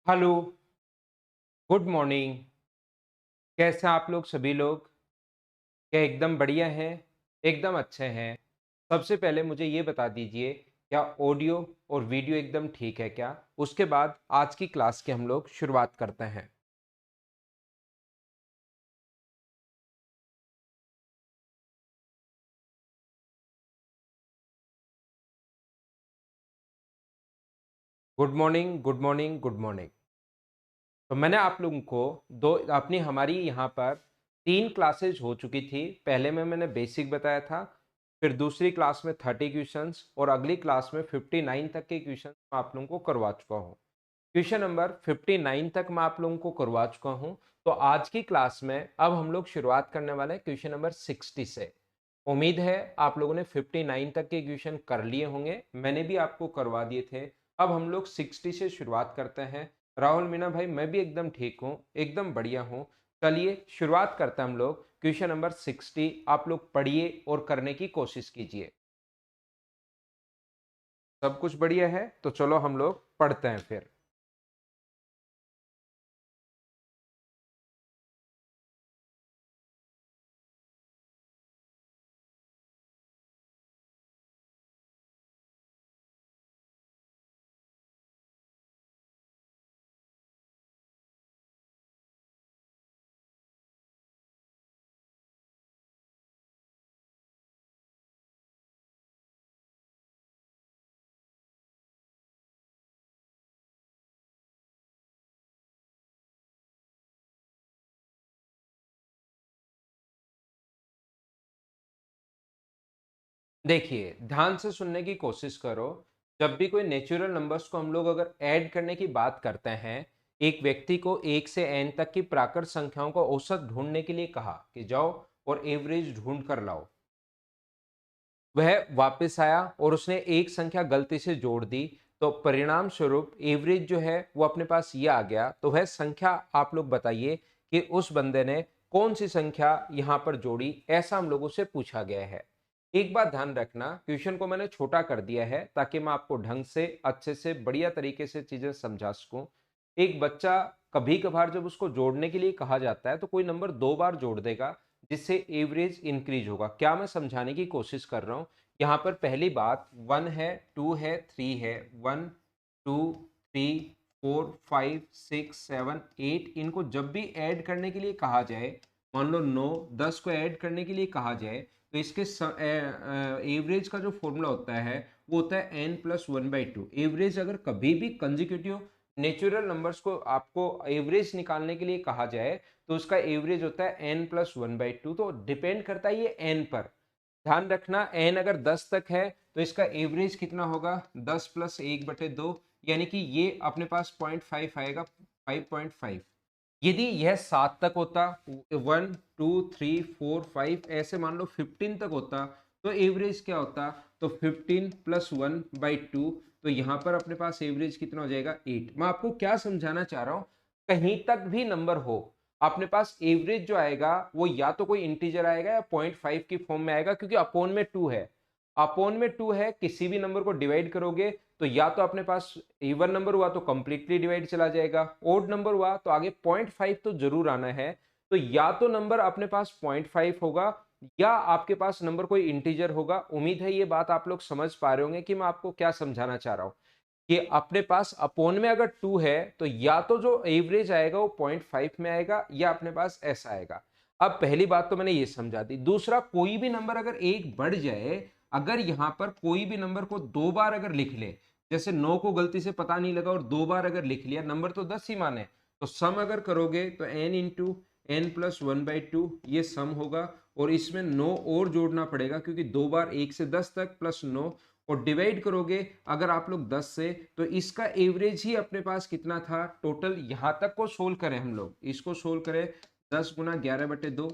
Hello, good morning. कैसे हैं आप लोग सभी लोग? क्या एकदम बढ़िया हैं? एकदम अच्छे हैं। सबसे पहले मुझे ये बता दीजिए, क्या ऑडियो और वीडियो एकदम ठीक है क्या? उसके बाद आज की क्लास की हम लोग शुरुआत करते हैं। Good morning, good morning, good morning. तो मैंने आप लोगों को दो अपनी हमारी यहाँ पर 3 क्लासेज हो चुकी थी। पहले में मैंने बेसिक बताया था, फिर दूसरी क्लास में 30 क्वेश्चंस और अगली क्लास में 59 तक के क्वेश्चंस मैं आप लोगों को करवा चुका हूँ। क्वेश्चन नंबर 59 तक मैं आप लोगों को करवा चुका हूं। तो आज की क्लास में अब हम लोग शुरुआत करने वाले हैं क्वेश्चन नंबर 60 से। उम्मीद है आप लोगों ने 59 तक के क्वेश्चन कर लिए होंगे, मैंने भी आपको करवा दिए थे। अब हम लोग 60 से शुरुआत करते हैं। राहुल मीना भाई, मैं भी एकदम ठीक हूँ, एकदम बढ़िया हूँ। चलिए शुरुआत करते हैं हम लोग क्वेश्चन नंबर 60। आप लोग पढ़िए और करने की कोशिश कीजिए। सब कुछ बढ़िया है तो चलो हम लोग पढ़ते हैं फिर। देखिए, ध्यान से सुनने की कोशिश करो। जब भी कोई नेचुरल नंबर्स को हम लोग अगर ऐड करने की बात करते हैं, एक व्यक्ति को 1 से n तक की प्राकृत संख्याओं का औसत ढूंढने के लिए कहा कि जाओ और एवरेज ढूंढ कर लाओ। वह वापस आया और उसने एक संख्या गलती से जोड़ दी, तो परिणाम स्वरूप एवरेज जो है वो अपने पास ये आ गया। तो वह संख्या आप लोग बताइए कि उस बंदे ने कौन सी संख्या यहां पर जोड़ी, ऐसा हम लोगों से पूछा गया है। एक बात ध्यान रखना, क्वेश्चन को मैंने छोटा कर दिया है ताकि मैं आपको ढंग से अच्छे से बढ़िया तरीके से चीजें समझा सकूं। एक बच्चा कभी कभार जब उसको जोड़ने के लिए कहा जाता है तो कोई नंबर 2 बार जोड़ देगा, जिससे एवरेज इंक्रीज होगा। क्या मैं समझाने की कोशिश कर रहा हूं? यहाँ पर पहली बात 1 है, 2 है, 3 है। 1 2 3 4 5 6 7 8, इनको जब भी ऐड करने के लिए कहा जाए, मान लो 9 10 को ऐड करने के लिए कहा जाए, तो इसके एवरेज का जो फॉर्मूला होता है वो होता है n+1/2। एवरेज अगर कभी भी कंजिक्यूटिव नेचुरल नंबर्स को आपको एवरेज निकालने के लिए कहा जाए, तो उसका एवरेज होता है n+1/2। तो डिपेंड करता है ये n पर। ध्यान रखना, n अगर 10 तक है तो इसका एवरेज कितना होगा? 10+1/2, यानी कि ये अपने पास 0.5 आएगा, 5.5। यदि यह 7 तक होता, 1 2 3 4 5, ऐसे मान लो 15 तक होता, तो एवरेज क्या होता? तो 15+1/2। तो यहां पर अपने पास एवरेज कितना हो जाएगा? 8। मैं आपको क्या समझाना चाह रहा हूं, कहीं तक भी नंबर हो, अपने पास एवरेज जो आएगा वो या तो कोई इंटीजर आएगा या 0.5 की फॉर्म में आएगा, क्योंकि अपोन में 2 है। अपोन में 2 है, किसी भी नंबर को डिवाइड करोगे तो या तो अपने पास इवन नंबर हुआ तो कंप्लीटली डिवाइड चला जाएगा, ओड नंबर हुआ तो आगे 0.5 तो जरूर आना है। तो या तो नंबर अपने पास 0.5 होगा या आपके पास नंबर कोई इंटीजर होगा। उम्मीद है ये बात आप लोग समझ पा रहे होंगे कि मैं आपको क्या समझाना चाह रहा हूं। कि अपने पास अपोन में अगर 2 है तो या तो जो एवरेज आएगा वो 0.5 में आएगा या अपने पास ऐसा आएगा। अब पहली बात तो मैंने ये समझा दी। दूसरा, कोई भी नंबर अगर एक बढ़ जाए, अगर यहां पर कोई भी नंबर को 2 बार अगर लिख ले, जैसे 9 को गलती से पता नहीं लगा और 2 बार अगर लिख लिया, नंबर तो 10 ही माने, तो सम अगर करोगे तो n×n+1/2 ये सम होगा। और इसमें 9 और जोड़ना पड़ेगा, क्योंकि 2 बार 1 से 10 तक प्लस 9, और डिवाइड करोगे अगर आप लोग 10 से, तो इसका एवरेज ही अपने पास कितना था टोटल। यहां तक को सोल्व करें, हम लोग इसको सोल्व करें, 10×11/2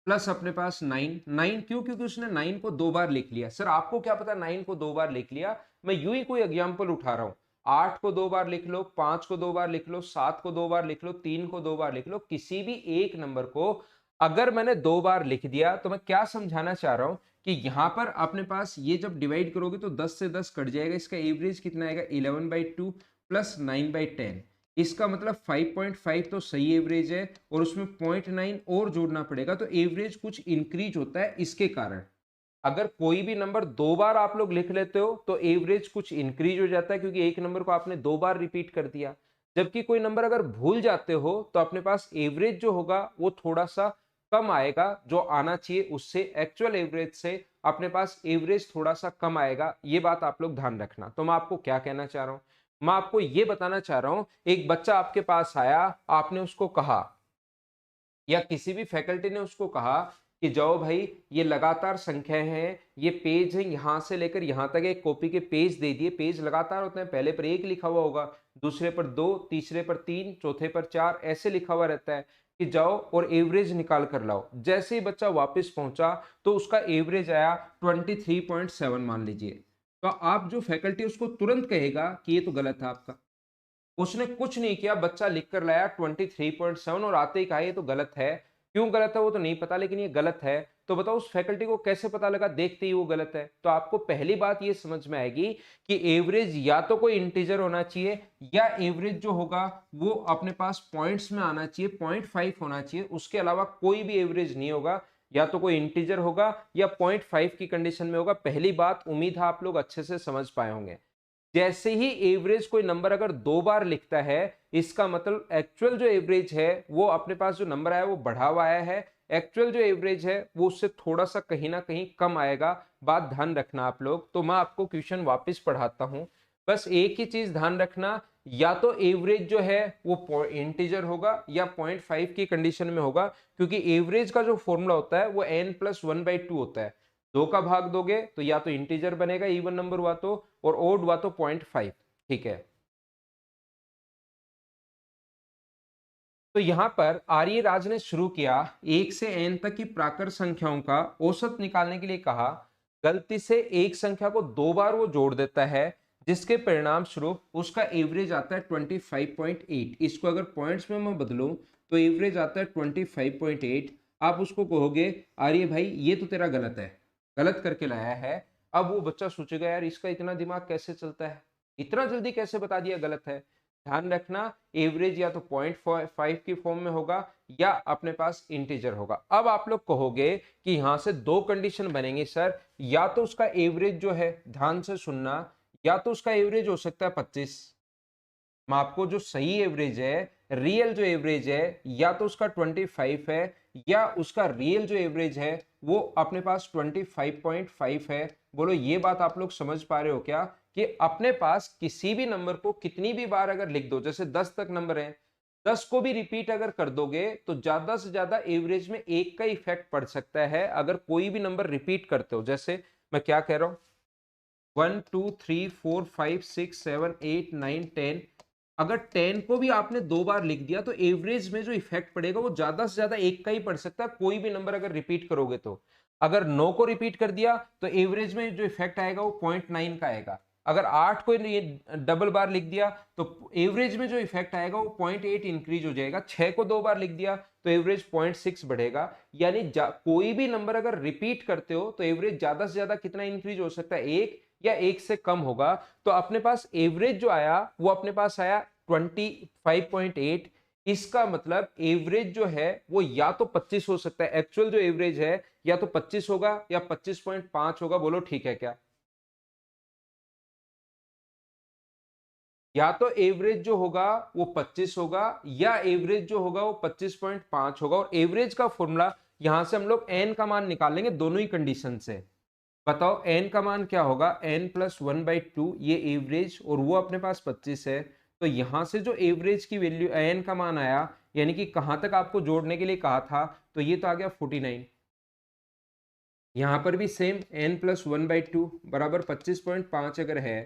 प्लस अपने पास 9 क्यों? क्योंकि उसने 9 को 2 बार लिख लिया। सर आपको क्या पता 9 को 2 बार लिख लिया? मैं यूं ही कोई एग्जांपल उठा रहा हूं। 8 को 2 बार लिख लो, 5 को 2 बार लिख लो, 7 को 2 बार लिख लो, 3 को 2 बार लिख लो। किसी भी एक नंबर को अगर मैंने 2 बार लिख दिया, तो मैं क्या समझाना चाह रहा हूं कि यहां पर अपने पास ये जब डिवाइड करोगे तो 10 से 10 कट जाएगा, इसका एवरेज कितना आएगा? 11/2। प्लस 9/10। इसका मतलब 5.5 तो सही एवरेज है और उसमें 0.9 और जोड़ना पड़ेगा, तो एवरेज कुछ इंक्रीज होता है इसके कारण। अगर कोई भी नंबर दो बार आप लोग लिख लेते हो तो एवरेज कुछ इंक्रीज हो जाता है, क्योंकि एक नंबर को आपने दो बार रिपीट कर दिया। जबकि कोई नंबर अगर भूल जाते हो तो अपने पास एवरेज जो होगा वो थोड़ा सा कम आएगा, जो आना चाहिए उससे, एक्चुअल एवरेज से अपने पास एवरेज थोड़ा सा कम आएगा। ये बात आप लोग ध्यान रखना। तो मैं आपको क्या कहना चाह रहा हूं, मैं आपको ये बताना चाह रहा हूं, एक बच्चा आपके पास आया, आपने उसको कहा या किसी भी फैकल्टी ने उसको कहा कि जाओ भाई ये लगातार संख्या है, ये पेज है, यहां से लेकर यहां तक एक कॉपी के पेज दे दिए। पेज लगातार होते हैं, पहले पर एक लिखा हुआ होगा, दूसरे पर दो, तीसरे पर तीन, चौथे पर चार, ऐसे लिखा हुआ रहता है कि जाओ और एवरेज निकाल कर लाओ। जैसे ही बच्चा वापस पहुंचा तो उसका एवरेज आया 23.7 मान लीजिए। तो आप जो फैकल्टी उसको तुरंत कहेगा कि ये तो गलत है आपका। उसने कुछ नहीं किया, बच्चा लिख कर लाया 23.7 और आते ही कहा ये तो गलत है। क्यों गलत है वो तो नहीं पता, लेकिन ये गलत है। तो बताओ उस फैकल्टी को कैसे पता लगा देखते ही वो गलत है। तो आपको पहली बात ये समझ में आएगी कि एवरेज या तो कोई इंटीजर होना चाहिए, या एवरेज जो होगा वो अपने पास पॉइंट्स में आना चाहिए, 0.5 होना चाहिए। उसके अलावा कोई भी एवरेज नहीं होगा, या तो कोई इंटीजर होगा या 0.5 की कंडीशन में होगा। पहली बात उम्मीद है आप लोग अच्छे से समझ पाए होंगे। जैसे ही एवरेज कोई नंबर अगर दो बार लिखता है, इसका मतलब एक्चुअल जो एवरेज है वो अपने पास जो नंबर आया वो बढ़ा हुआ आया है। एक्चुअल जो एवरेज है वो उससे थोड़ा सा कहीं ना कहीं कम आएगा। बात ध्यान रखना आप लोग। तो मैं आपको क्वेश्चन वापस पढ़ाता हूं, बस एक ही चीज ध्यान रखना, या तो एवरेज जो है वो इंटीजर होगा या 0.5 की कंडीशन में होगा, क्योंकि एवरेज का जो फॉर्मूला होता है वो n+1/2 होता है। दो का भाग दोगे तो या तो इंटीजर बनेगा, इवन नंबर हुआ तो, और ओड हुआ तो 0.5। ठीक है। तो यहां पर आर्य राज ने शुरू किया, 1 से n तक की प्राकृत संख्याओं का औसत निकालने के लिए कहा। गलती से एक संख्या को दो बार वो जोड़ देता है, जिसके परिणाम स्वरूप उसका एवरेज आता है 25.8। इसको अगर पॉइंट्स में मैं बदलूं तो एवरेज आता है 25.8। आप उसको कहोगे आर्य भाई ये तो तेरा गलत है, गलत करके लाया है। अब वो बच्चा सोचेगा यार इसका इतना दिमाग कैसे चलता है, इतना जल्दी कैसे बता दिया गलत है। ध्यान रखना, एवरेज या तो 0.5 की फॉर्म में होगा या अपने पास इंटीजर होगा। अब आप लोग कहोगे कि यहां से दो कंडीशन बनेंगे सर, या तो उसका एवरेज जो है, ध्यान से सुनना, या तो उसका एवरेज हो सकता है 25। मैं आपको जो सही एवरेज है, रियल जो एवरेज है, या तो उसका 25 है, या उसका रियल जो एवरेज है वो अपने पास 25.5 है। बोलो ये बात आप लोग समझ पा रहे हो क्या, कि अपने पास किसी भी नंबर को कितनी भी बार अगर लिख दो, जैसे 10 तक नंबर है, 10 को भी रिपीट अगर कर दोगे तो ज्यादा से ज्यादा एवरेज में एक का इफेक्ट पड़ सकता है अगर कोई भी नंबर रिपीट करते हो। जैसे मैं क्या कह रहा हूं, 1 2 3 4 5 6 7 8 9 10, अगर 10 को भी आपने दो बार लिख दिया तो एवरेज में जो इफेक्ट पड़ेगा वो ज्यादा से ज्यादा एक का ही पड़ सकता है, कोई भी नंबर अगर रिपीट करोगे तो। अगर 9 को रिपीट कर दिया तो एवरेज में जो इफेक्ट आएगा वो 0.9 का आएगा। अगर 8 को डबल बार लिख दिया तो एवरेज में जो इफेक्ट आएगा वो 0.8 इंक्रीज हो जाएगा। 6 को दो बार लिख दिया तो एवरेज 0.6 बढ़ेगा। यानी कोई भी नंबर अगर रिपीट करते हो तो एवरेज ज्यादा से ज्यादा कितना इंक्रीज हो सकता है, एक या एक से कम होगा। तो अपने पास एवरेज जो आया वो अपने पास आया 25.8। इसका मतलब एवरेज जो है वो या तो 25 हो सकता है, एक्चुअल जो एवरेज है या तो 25 होगा या 25.5 होगा। बोलो ठीक है क्या? या तो एवरेज जो होगा वो 25 होगा या एवरेज जो होगा वो 25.5 होगा। और एवरेज का फॉर्मूला यहां से हम लोग एन का मान निकालेंगे दोनों ही कंडीशन से। बताओ एन का मान क्या होगा, n+1/2, ये एवरेज, और वो अपने पास 25 है। तो यहां से जो एवरेज की वैल्यू एन का मान आया, यानी कि कहां तक आपको जोड़ने के लिए कहा था, तो ये तो आ गया 49। यहां पर भी सेम n+1/2 बराबर 25.5 अगर है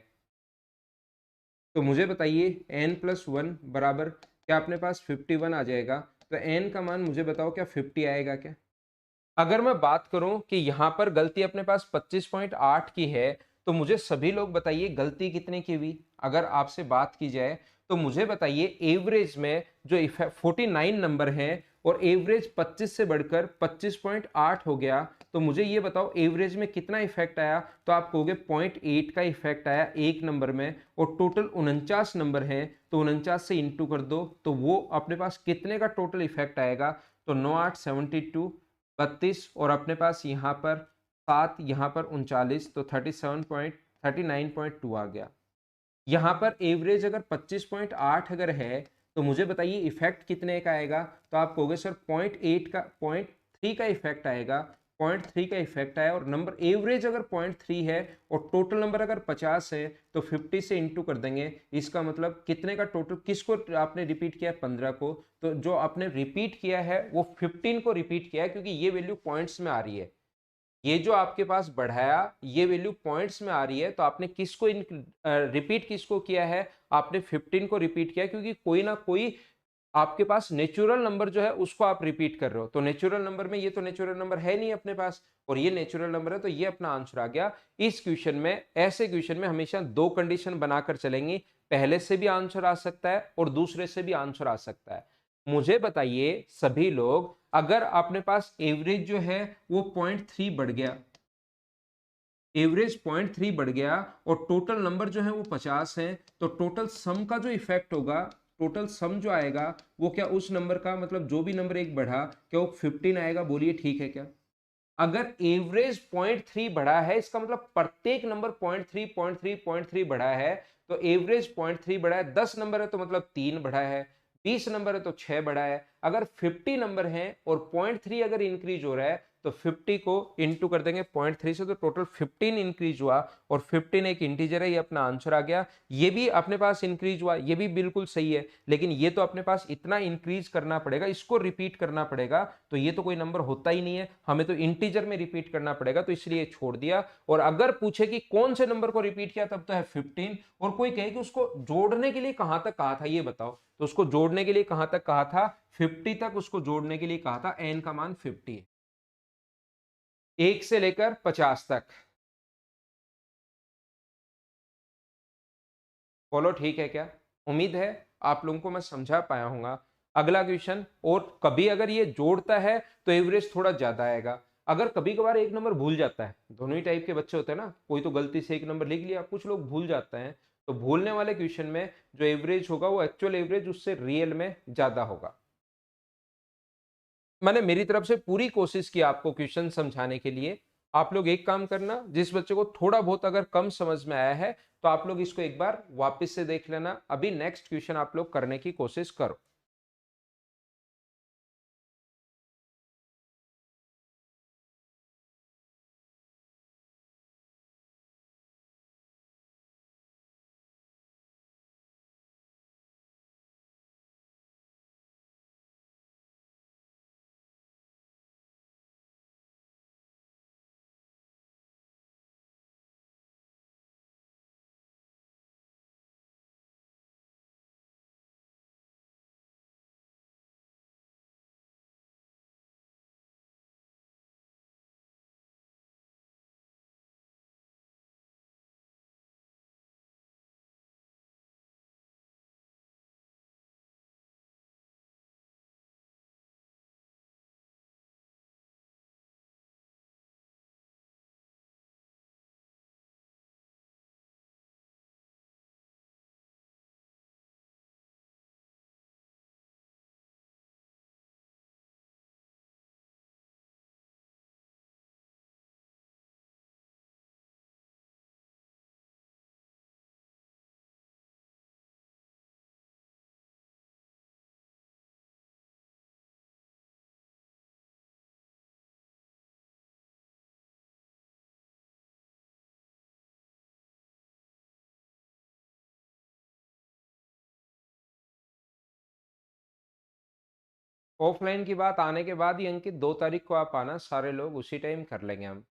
तो मुझे बताइए n+1 बराबर क्या अपने पास 51 आ जाएगा। तो n का मान मुझे बताओ क्या 50 आएगा क्या? अगर मैं बात करूं कि यहां पर गलती अपने पास 25.8 की है, तो मुझे सभी लोग बताइए गलती कितने की हुई। अगर आपसे बात की जाए तो मुझे बताइए एवरेज में जो 49 नंबर है और एवरेज 25 से बढ़कर 25.8 हो गया, तो मुझे ये बताओ एवरेज में कितना इफेक्ट आया। तो आप कहोगे 0.8 का इफेक्ट आया एक नंबर में, और टोटल 49 नंबर हैं, तो 49 से इंटू कर दो, तो वो अपने पास कितने का टोटल इफेक्ट आएगा। तो 9 8 72, 32, और अपने पास यहाँ पर 7, यहाँ पर 39, तो 39.2 आ गया। यहाँ पर एवरेज अगर 25.8 अगर है, तो मुझे बताइए इफेक्ट कितने का आएगा। तो आप कहोगे सर 0.8 का 0.3 का इफेक्ट आएगा, 0.3 का इफेक्ट आया, और नंबर एवरेज अगर 0.3 है और टोटल नंबर अगर 50 है, तो 50 से इंटू कर देंगे। इसका मतलब कितने का टोटल, किसको आपने रिपीट किया है, 15 को। तो जो आपने रिपीट किया है वो 15 को रिपीट किया है, क्योंकि ये वैल्यू पॉइंट्स में आ रही है। ये जो आपके पास बढ़ाया ये वैल्यू पॉइंट्स में आ रही है, तो आपने किसको रिपीट किसको किया है, आपने 15 को रिपीट किया, क्योंकि कोई ना कोई आपके पास नेचुरल नंबर जो है उसको आप रिपीट कर रहे हो। तो नेचुरल नंबर में ये तो नेचुरल नंबर है नहीं अपने पास, और ये नेचुरल नंबर है, तो ये अपना आंसर आ गया। इस क्वेश्चन में, ऐसे क्वेश्चन में हमेशा दो कंडीशन बनाकर चलेंगे, पहले से भी आंसर आ सकता है और दूसरे से भी आंसर आ सकता है। मुझे बताइए सभी लोग, अगर अपने पास एवरेज जो है वो 0.3 बढ़ गया, एवरेज 0.3 बढ़ गया, और टोटल नंबर जो है वो 50 है, तो टोटल सम का जो इफेक्ट होगा, टोटल सम जो आएगा वो क्या उस नंबर का, मतलब जो भी नंबर एक बढ़ा, क्या वो 15 आएगा। बोलिए ठीक है क्या। अगर एवरेज 0.3 बढ़ा है, इसका मतलब प्रत्येक नंबर 0.3 0.3 0.3 बढ़ा है, तो एवरेज 0.3 बढ़ा है। 10 नंबर है तो मतलब 3 बढ़ा है, 20 नंबर है तो 6 बढ़ा है। अगर 50 नंबर है और 0.3 अगर इंक्रीज हो रहा है, तो 50 को इंटू कर देंगे 0.3 से, तो टोटल 15 इंक्रीज हुआ, और 15 एक इंटीजर है, ये अपना आंसर आ गया। ये भी अपने पास इंक्रीज हुआ, ये भी बिल्कुल सही है, लेकिन ये तो अपने पास इतना इंक्रीज करना पड़ेगा, इसको रिपीट करना पड़ेगा, तो ये तो कोई नंबर होता ही नहीं है, हमें तो इंटीजर में रिपीट करना पड़ेगा, तो इसलिए छोड़ दिया। और अगर पूछे कि कौन से नंबर को रिपीट किया, तब तो है 15। और कोई कहे कि उसको जोड़ने के लिए कहां तक कहा था, ये बताओ। तो उसको जोड़ने के लिए कहां तक कहा था, 50 तक उसको जोड़ने के लिए कहा था, एन का मान 50, 1 से लेकर 50 तक। बोलो ठीक है क्या। उम्मीद है आप लोगों को मैं समझा पाया हूंगा। अगला क्वेश्चन, और कभी अगर ये जोड़ता है तो एवरेज थोड़ा ज्यादा आएगा, अगर कभी कभार एक नंबर भूल जाता है, दोनों ही टाइप के बच्चे होते हैं ना, कोई तो गलती से एक नंबर लिख लिया, कुछ लोग भूल जाते हैं, तो भूलने वाले क्वेश्चन में जो एवरेज होगा वो एक्चुअल एवरेज उससे रियल में ज्यादा होगा। मैंने मेरी तरफ से पूरी कोशिश की आपको क्वेश्चन समझाने के लिए। आप लोग एक काम करना, जिस बच्चे को थोड़ा बहुत अगर कम समझ में आया है, तो आप लोग इसको एक बार वापस से देख लेना। अभी नेक्स्ट क्वेश्चन आप लोग करने की कोशिश करो। ऑफलाइन की बात आने के बाद ही अंकित, 2 तारीख को आप आना, सारे लोग उसी टाइम कर लेंगे हम।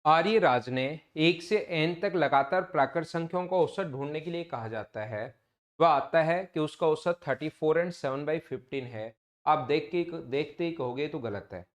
आर्यराज ने 1 से n तक लगातार प्राकृत संख्याओं का औसत ढूंढने के लिए कहा जाता है। वह आता है कि उसका औसत 34 एंड 7/15 है। आप देखते ही कहोगे ये तो गलत है।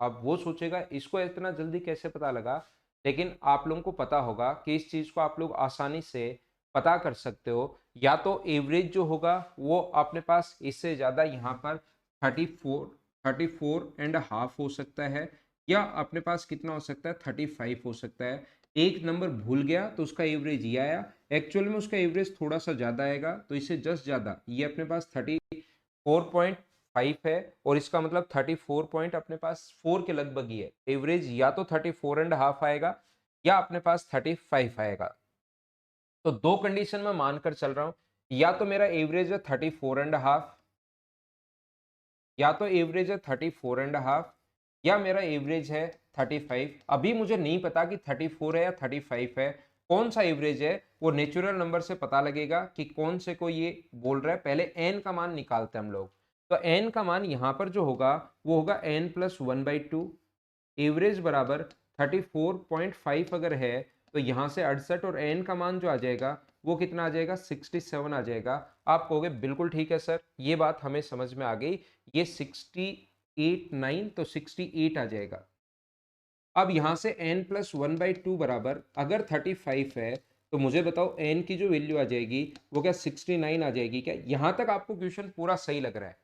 अब वो सोचेगा इसको इतना जल्दी कैसे पता लगा। लेकिन आप लोगों को पता होगा कि इस चीज़ को आप लोग आसानी से पता कर सकते हो। या तो एवरेज जो होगा वो अपने पास इससे ज़्यादा यहाँ पर 34.5 हो सकता है, या अपने पास कितना हो सकता है 35 हो सकता है। एक नंबर भूल गया तो उसका एवरेज ये आया, एक्चुअल में उसका एवरेज थोड़ा सा ज़्यादा आएगा तो इससे जस्ट ज़्यादा ये अपने पास 34.5 है, और इसका मतलब 34 पॉइंट अपने पास 4 के लगभग ही है। एवरेज या तो 34.5 आएगा या अपने पास 35 आएगा। तो दो कंडीशन में मानकर चल रहा हूं, या तो मेरा एवरेज है 34.5, या तो एवरेज है 34.5, या मेरा एवरेज है 35। अभी मुझे नहीं पता कि 34 है या 35 है, कौन सा एवरेज है वो नेचुरल नंबर से पता लगेगा कि कौन से को ये बोल रहा है। पहले एन का मान निकालते हैं हम लोग। तो एन का मान यहां पर जो होगा वो होगा एन प्लस 1/2। एवरेज बराबर 34.5 अगर है तो यहां से 68, और एन का मान जो आ जाएगा वो कितना आ जाएगा 67 आ जाएगा। आप कहोगे बिल्कुल ठीक है सर, ये बात हमें समझ में आ गई, ये 68 9 तो 68 आ जाएगा। अब यहां से n प्लस 1/2 बराबर अगर 35 है तो मुझे बताओ n की जो वैल्यू आ जाएगी वो क्या 69 आ जाएगी क्या? यहां तक आपको क्वेश्चन पूरा सही लग रहा है?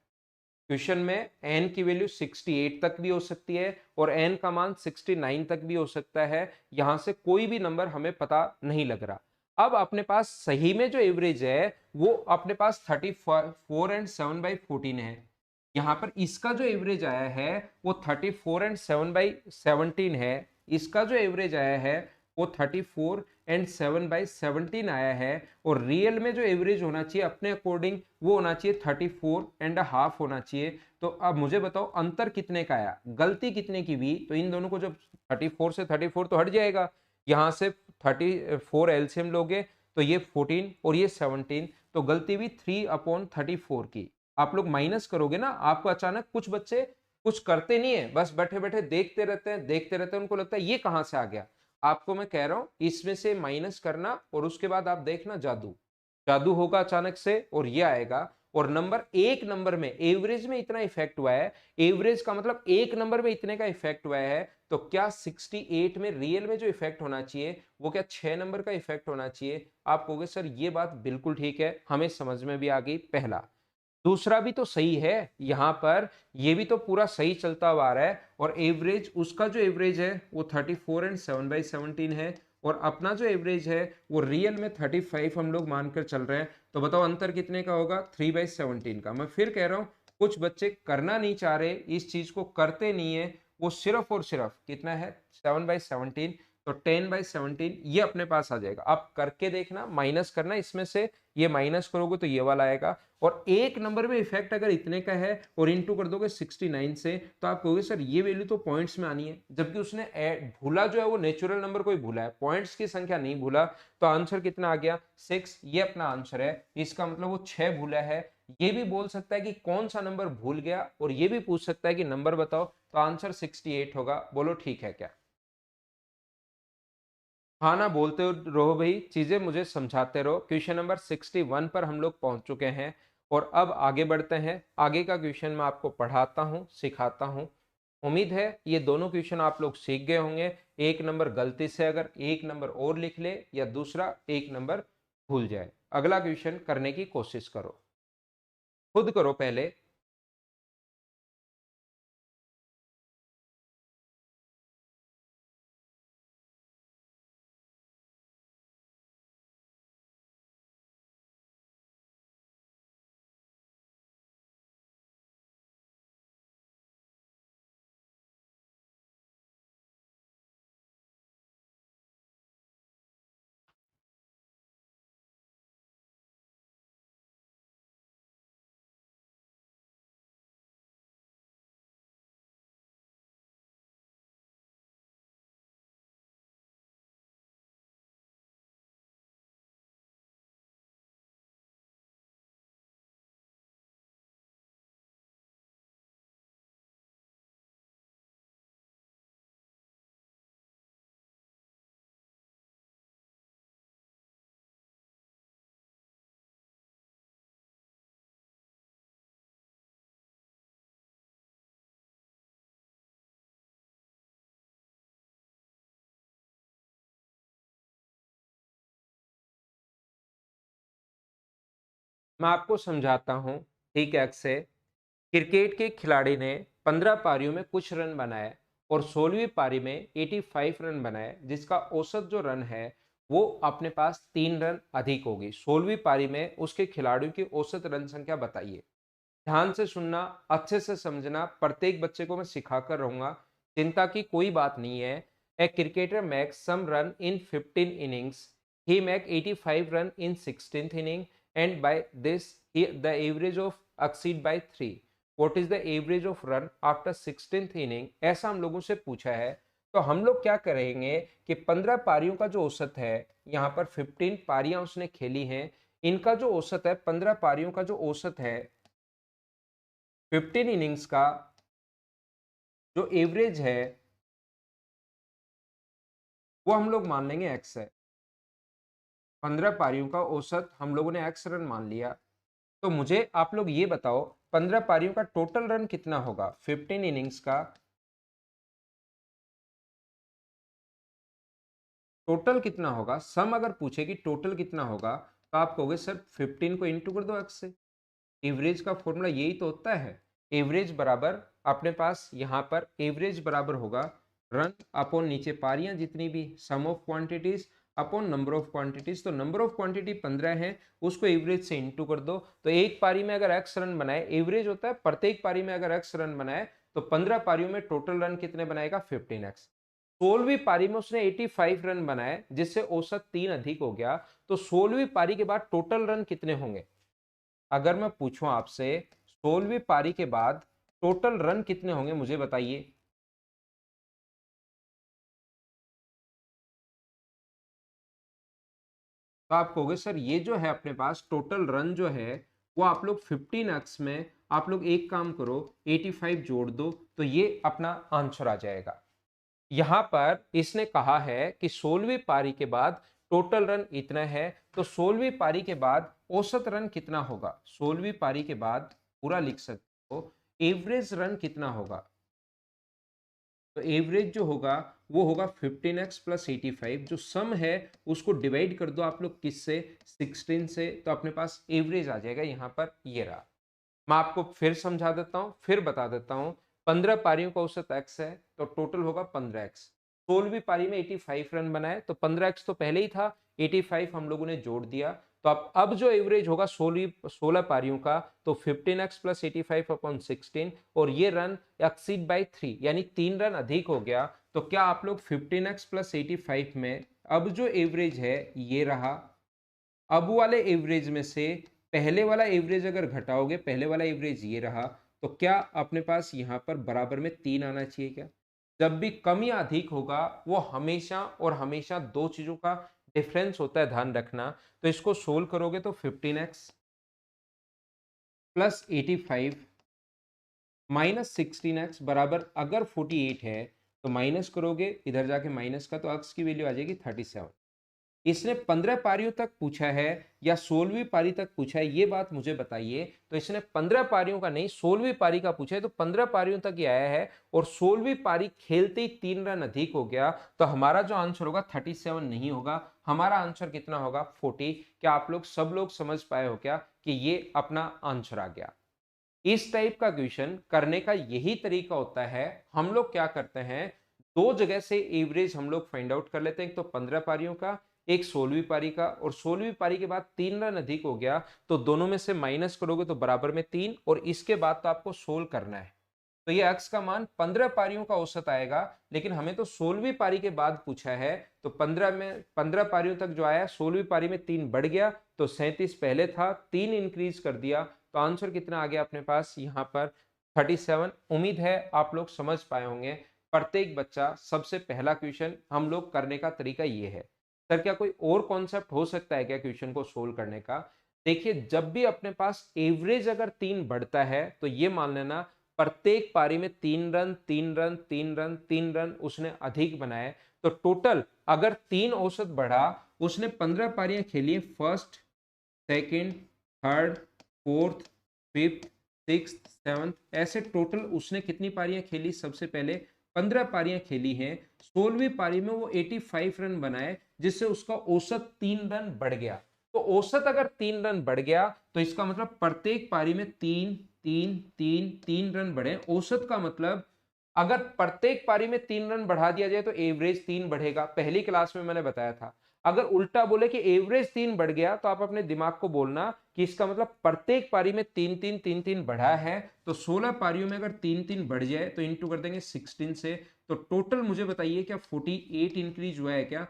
क्वेश्चन में n की वैल्यू 68 तक भी हो सकती है और n का मान 69 तक भी हो सकता है। यहां से कोई भी नंबर हमें पता नहीं लग रहा। अब अपने पास सही में जो एवरेज है वो अपने पास 34 एंड 7/14 है। यहां पर इसका जो एवरेज आया है वो 34 एंड 7/17 है। इसका जो एवरेज आया है वो 34 एंड 7/17 आया है। और रियल में जो एवरेज होना चाहिए अपने अकॉर्डिंग वो होना चाहिए 34.5 होना चाहिए। तो अब मुझे बताओ अंतर कितने का आया, गलती कितने की हुई? तो इन दोनों को जब 34 से 34 तो हट जाएगा, यहां से 34 एलसीएम लोगे तो ये 14 और ये 17, तो गलती भी 3/34 की। आप लोग माइनस करोगे ना, आपको अचानक कुछ बच्चे कुछ करते नहीं है, बस बैठे बैठे देखते रहते हैं देखते रहते हैं, उनको लगता है ये कहां से आ गया। आपको मैं कह रहा हूं इसमें से माइनस करना और उसके बाद आप देखना जादू जादू होगा अचानक से और ये आएगा। और नंबर एक नंबर में एवरेज में इतना इफेक्ट हुआ है, एवरेज का मतलब एक नंबर में इतने का इफेक्ट हुआ है, तो क्या 68 में रियल में जो इफेक्ट होना चाहिए वो क्या 6 नंबर का इफेक्ट होना चाहिए? आप कहोगे सर ये बात बिल्कुल ठीक है, हमें समझ में भी आ गई। पहला, दूसरा भी तो सही है, यहां पर ये भी तो पूरा सही चलता हुआ आ रहा है, और एवरेज उसका जो एवरेज है वो 34 एंड 7/17 है, और अपना जो एवरेज है वो रियल में 35 हम लोग मानकर चल रहे हैं। तो बताओ अंतर कितने का होगा? 3/17 का। मैं फिर कह रहा हूं कुछ बच्चे करना नहीं चाह रहे, इस चीज को करते नहीं है, वो सिर्फ और सिर्फ कितना है 7/17, तो 10/17 ये अपने पास आ जाएगा। आप करके देखना, माइनस करना इसमें से, ये माइनस करोगे तो ये वाला आएगा। और एक नंबर में इफेक्ट अगर इतने का है और इंटू कर दोगे 69 से, तो आप कहोगे सर ये वैल्यू तो पॉइंट्स में आनी है, जबकि उसने भूला जो है वो नेचुरल नंबर को ही भूला है, पॉइंट्स की संख्या नहीं भूला। तो आंसर कितना आ गया 6, ये अपना आंसर है। इसका मतलब वो 6 भूला है। ये भी बोल सकता है कि कौन सा नंबर भूल गया, और ये भी पूछ सकता है कि नंबर बताओ, तो आंसर 68 होगा। बोलो ठीक है क्या? हाँ ना, बोलते रहो भाई, चीजें मुझे समझाते रहो। क्वेश्चन नंबर 61 पर हम लोग पहुंच चुके हैं, और अब आगे बढ़ते हैं। आगे का क्वेश्चन मैं आपको पढ़ाता हूँ, सिखाता हूँ। उम्मीद है ये दोनों क्वेश्चन आप लोग सीख गए होंगे। एक नंबर गलती से अगर एक नंबर और लिख ले, या दूसरा एक नंबर भूल जाए, अगला क्वेश्चन करने की कोशिश करो, खुद करो पहले। मैं आपको समझाता हूँ, ठीक है से। क्रिकेट के खिलाड़ी ने 15 पारियों में कुछ रन बनाए और 16वीं पारी में 85 रन बनाए, जिसका औसत जो रन है वो अपने पास 3 रन अधिक होगी। 16वीं पारी में उसके खिलाड़ियों की औसत रन संख्या बताइए। ध्यान से सुनना, अच्छे से समझना, प्रत्येक बच्चे को मैं सिखाकर रहूंगा, चिंता की कोई बात नहीं है। A cricketer makes some run in 15 innings, he make 85 run in 16th inning, and by this the average of exceed by 3। What is the average of run after 16th inning, ऐसा हम लोगों से पूछा है। तो हम लोग क्या करेंगे कि 15 पारियों का जो औसत है, यहाँ पर 15 पारियां उसने खेली हैं, इनका जो औसत है, 15 पारियों का जो औसत है 15 इनिंग्स का जो एवरेज है वो हम लोग मान लेंगे एक्स है। 15 पारियों का औसत हम लोगों ने एक्स रन मान लिया। तो मुझे आप लोग ये बताओ, 15 पारियों का टोटल रन कितना होगा 15 इनिंग्स का? टोटल कितना होगा, सम अगर पूछे कि टोटल कितना होगा, तो आप कहोगे सर 15 को इंटू कर दो एक्स से। एवरेज का फॉर्मूला यही तो होता है। एवरेज बराबर अपने पास यहाँ पर एवरेज बराबर होगा रन अपॉन नीचे पारियां जितनी भी, sum of quantities upon number of quantities. तो नंबर ऑफ क्वांटिटी 15 है, उसको एवरेज से इंटू कर दो। तो एक पारी में अगर एक्स रन बनाए, एवरेज होता है प्रत्येक पारी में अगर एक्स रन बनाए, तो 15 पारियों में टोटल रन कितने बनाएगा 15x। 16वीं पारी में उसने 85 रन बनाए, जिससे औसत 3 अधिक हो गया। तो 16वीं पारी के बाद टोटल रन कितने होंगे? अगर मैं पूछूं आपसे 16वीं पारी के बाद टोटल रन कितने होंगे, मुझे बताइए। तो आप कहोगे सर ये जो है अपने पास टोटल रन जो है वो आप लोग 15x में आप लोग एक काम करो, 85 जोड़ दो, तो ये अपना आंसर आ जाएगा। यहां पर इसने कहा है कि 16वीं पारी के बाद टोटल रन इतना है, तो 16वीं पारी के बाद औसत रन कितना होगा? 16वीं पारी के बाद पूरा लिख सकते हो, एवरेज रन कितना होगा? तो एवरेज जो होगा वो होगा 15x प्लस 85। जो सम है उसको डिवाइड कर दो आप लोग किससे, 16 से, तो अपने पास एवरेज आ जाएगा। यहाँ पर ये रहा। मैं आपको फिर समझा देता हूँ, फिर बता देता हूँ। 15 पारियों का औसत एक्स है, तो टोटल होगा 15x। 16वीं पारी में 85 रन बनाए, तो 15x तो पहले ही था, 85 हम लोगों ने जोड़ दिया। तो अब जो एवरेज होगा 16 पारियों का, तो 15x प्लस 85 अपॉन 16, और ये रन एक्सीड बाई 3 यानी 3 रन अधिक हो गया। तो क्या आप लोग 15x प्लस 85 में अब जो एवरेज है ये रहा, अब वाले एवरेज में से पहले वाला एवरेज अगर घटाओगे, पहले वाला एवरेज ये रहा, तो क्या अपने पास यहां पर बराबर में 3 आना चाहिए क्या? जब भी कम या अधिक होगा वो हमेशा और हमेशा दो चीजों का डिफरेंस होता है, ध्यान रखना। तो इसको सोल्व करोगे तो 15x प्लस 85 माइनस 16x बराबर, अगर 48 है तो माइनस करोगे इधर जाके माइनस का, तो x की वैल्यू आ जाएगी 37। इसने 15 पारियों तक पूछा है या 16वीं पारी तक पूछा है, ये बात मुझे बताइए। तो इसने 15 पारियों का नहीं, 16वीं पारी का पूछा है, तो 15 पारियों तक ये आया है, और 16वीं पारी खेलते ही 3 रन अधिक हो गया। तो हमारा जो आंसर होगा 37 नहीं होगा, हमारा आंसर कितना होगा 40। क्या आप लोग सब लोग समझ पाए हो क्या कि ये अपना आंसर आ गया? इस टाइप का क्वेश्चन करने का यही तरीका होता है। हम लोग क्या करते हैं, दो जगह से एवरेज हम लोग फाइंड आउट कर लेते हैं, एक तो 15 पारियों का, एक 16वीं पारी का। और 16वीं पारी के बाद 3 रन अधिक हो गया, तो दोनों में से माइनस करोगे तो बराबर में 3, और इसके बाद तो आपको सोल्व करना है। तो ये x का मान 15 पारियों का औसत आएगा, लेकिन हमें तो 16वीं पारी के बाद पूछा है। तो 15 पारियों तक जो आया, 16वीं पारी में 3 बढ़ गया, तो 37 पहले था, 3 इंक्रीज कर दिया। तो आंसर कितना आ गया अपने पास यहाँ पर 37। उम्मीद है आप लोग समझ पाए होंगे। प्रत्येक बच्चा, सबसे पहला क्वेश्चन हम लोग करने का तरीका ये है। सर क्या कोई और कॉन्सेप्ट हो सकता है क्या क्वेश्चन को सोल्व करने का? देखिए, जब भी अपने पास एवरेज अगर 3 बढ़ता है, तो ये मान लेना प्रत्येक पारी में 3 रन 3 रन 3 रन 3 रन उसने अधिक बनाए। तो टोटल अगर 3 औसत बढ़ा, उसने 15 पारियां खेली, first, second, third, fourth, fifth, six, seventh, ऐसे टोटल उसने कितनी पारियां खेली? सबसे पहले 15 पारियां खेली हैं। 16वीं पारी में वो 85 रन बनाए, जिससे उसका औसत 3 रन बढ़ गया। तो औसत अगर 3 रन बढ़ गया तो इसका मतलब प्रत्येक पारी में 3 रन बढ़े। औसत का मतलब अगर प्रत्येक पारी में 3 रन बढ़ा दिया जाए तो एवरेज 3 बढ़ेगा, पहली क्लास में मैंने बताया था। अगर उल्टा बोले कि एवरेज 3 बढ़ गया तो आप अपने दिमाग को बोलना कि इसका मतलब प्रत्येक पारी में 3 बढ़ा है। तो 16 पारियों में अगर 3 बढ़ जाए तो इंटू कर देंगे 16 से। तो टोटल मुझे बताइए क्या 48 इंक्रीज हुआ है क्या?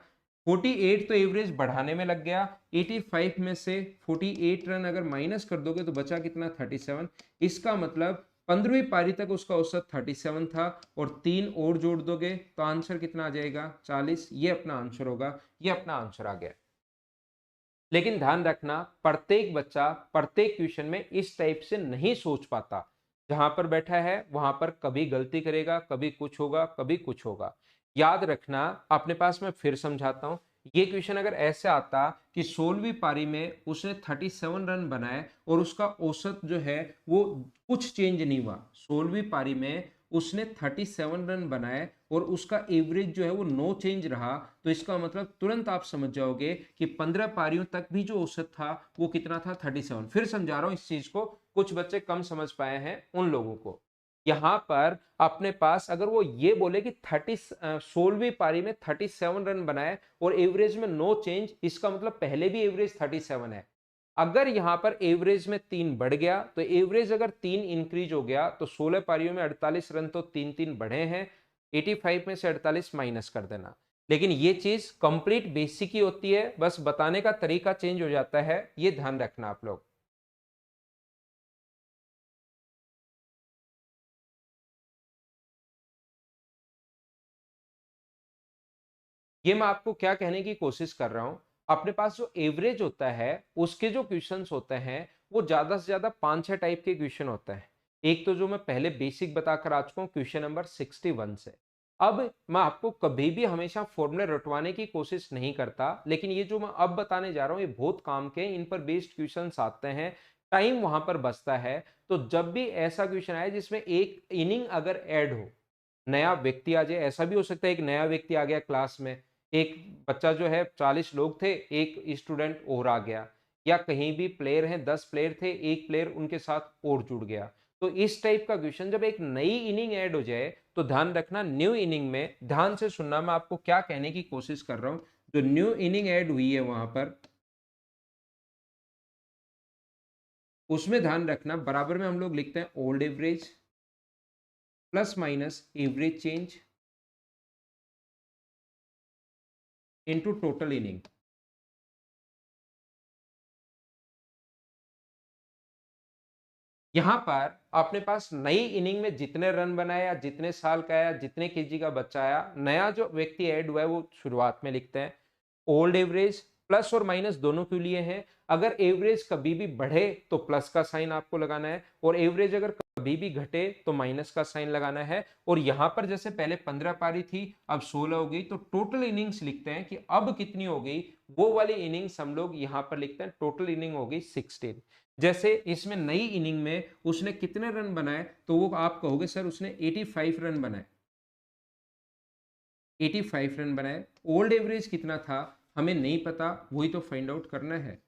48 तो एवरेज बढ़ाने में लग गया। 85 में से 48 रन अगर माइनस कर दोगे तो बचा कितना? 37। इसका मतलब 15वीं पारी तक उसका औसत 37 था और 3 और जोड़ दोगे तो आंसर कितना आ जाएगा? 40। ये अपना आंसर होगा, ये अपना आंसर आ गया। लेकिन ध्यान रखना, प्रत्येक बच्चा प्रत्येक क्वेश्चन में इस टाइप से नहीं सोच पाता। जहां पर बैठा है वहां पर कभी गलती करेगा, कभी कुछ होगा, कभी कुछ होगा। याद रखना, अपने पास मैं फिर समझाता हूं। ये क्वेश्चन अगर ऐसे आता कि 16वीं पारी में उसने 37 रन बनाए और उसका औसत जो है वो कुछ चेंज नहीं हुआ। 16वीं पारी में उसने 37 रन बनाए और उसका एवरेज जो है वो नो चेंज रहा। तो इसका मतलब तुरंत आप समझ जाओगे कि 15 पारियों तक भी जो औसत था वो कितना था? 37। फिर समझा रहा हूं इस चीज को, कुछ बच्चे कम समझ पाए हैं उन लोगों को। यहां पर अपने पास अगर वो ये बोले कि 16वीं पारी में 37 रन बनाए और एवरेज में नो चेंज, इसका मतलब पहले भी एवरेज 37 है। अगर यहां पर एवरेज में 3 बढ़ गया तो एवरेज अगर 3 इंक्रीज हो गया तो 16 पारियों में 48 रन तो 3 बढ़े हैं। 85 में से 48 माइनस कर देना। लेकिन ये चीज कंप्लीट बेसिक ही होती है, बस बताने का तरीका चेंज हो जाता है, ये ध्यान रखना आप लोग। ये मैं आपको क्या कहने की कोशिश कर रहा हूं, अपने पास जो एवरेज होता है उसके जो क्वेश्चंस होते हैं वो ज्यादा से ज्यादा 5-6 टाइप के क्वेश्चन होते हैं। एक तो जो मैं पहले बेसिक बताकर आ चुका हूं क्वेश्चन नंबर 61 से। अब मैं आपको कभी भी हमेशा फॉर्मूले रटवाने की कोशिश नहीं करता, लेकिन ये जो मैं अब बताने जा रहा हूं ये बहुत काम के, इन पर बेस्ड क्वेश्चन आते हैं, टाइम वहां पर बचता है। तो जब भी ऐसा क्वेश्चन आए जिसमें एक इनिंग अगर ऐड हो, नया व्यक्ति आ जाए, ऐसा भी हो सकता है एक नया व्यक्ति आ गया क्लास में, एक बच्चा जो है 40 लोग थे, एक स्टूडेंट और आ गया, या कहीं भी प्लेयर हैं 10 प्लेयर थे, एक प्लेयर उनके साथ और जुड़ गया। तो इस टाइप का क्वेश्चन जब एक नई इनिंग ऐड हो जाए तो ध्यान रखना, न्यू इनिंग में ध्यान से सुनना, मैं आपको क्या कहने की कोशिश कर रहा हूं। जो न्यू इनिंग ऐड हुई है वहां पर, उसमें ध्यान रखना बराबर में हम लोग लिखते हैं old average plus minus average change into total inning. यहां पर अपने पास नई इनिंग में जितने रन बनाए या जितने साल का आया, जितने केजी का बच्चा आया, नया जो व्यक्ति ऐड हुआ है वो शुरुआत में लिखते हैं। ओल्ड एवरेज प्लस और माइनस दोनों के लिए है। अगर एवरेज कभी भी बढ़े तो प्लस का साइन आपको लगाना है, और एवरेज अगर कभी भी घटे तो माइनस का साइन लगाना है। और यहां पर जैसे पहले 15 पारी थी, अब 16 हो गई, तो टोटल इनिंग्स लिखते हैं कि अब कितनी हो गई, वो वाली इनिंग्स हम लोग यहां पर लिखते हैं, टोटल इनिंग हो गई 16। जैसे इसमें नई इनिंग में उसने कितने रन बनाए, तो वो आप कहोगे सर उसने 85 रन बनाए, 85 रन बनाए। ओल्ड एवरेज कितना था हमें नहीं पता, वही तो फाइंड आउट करना है।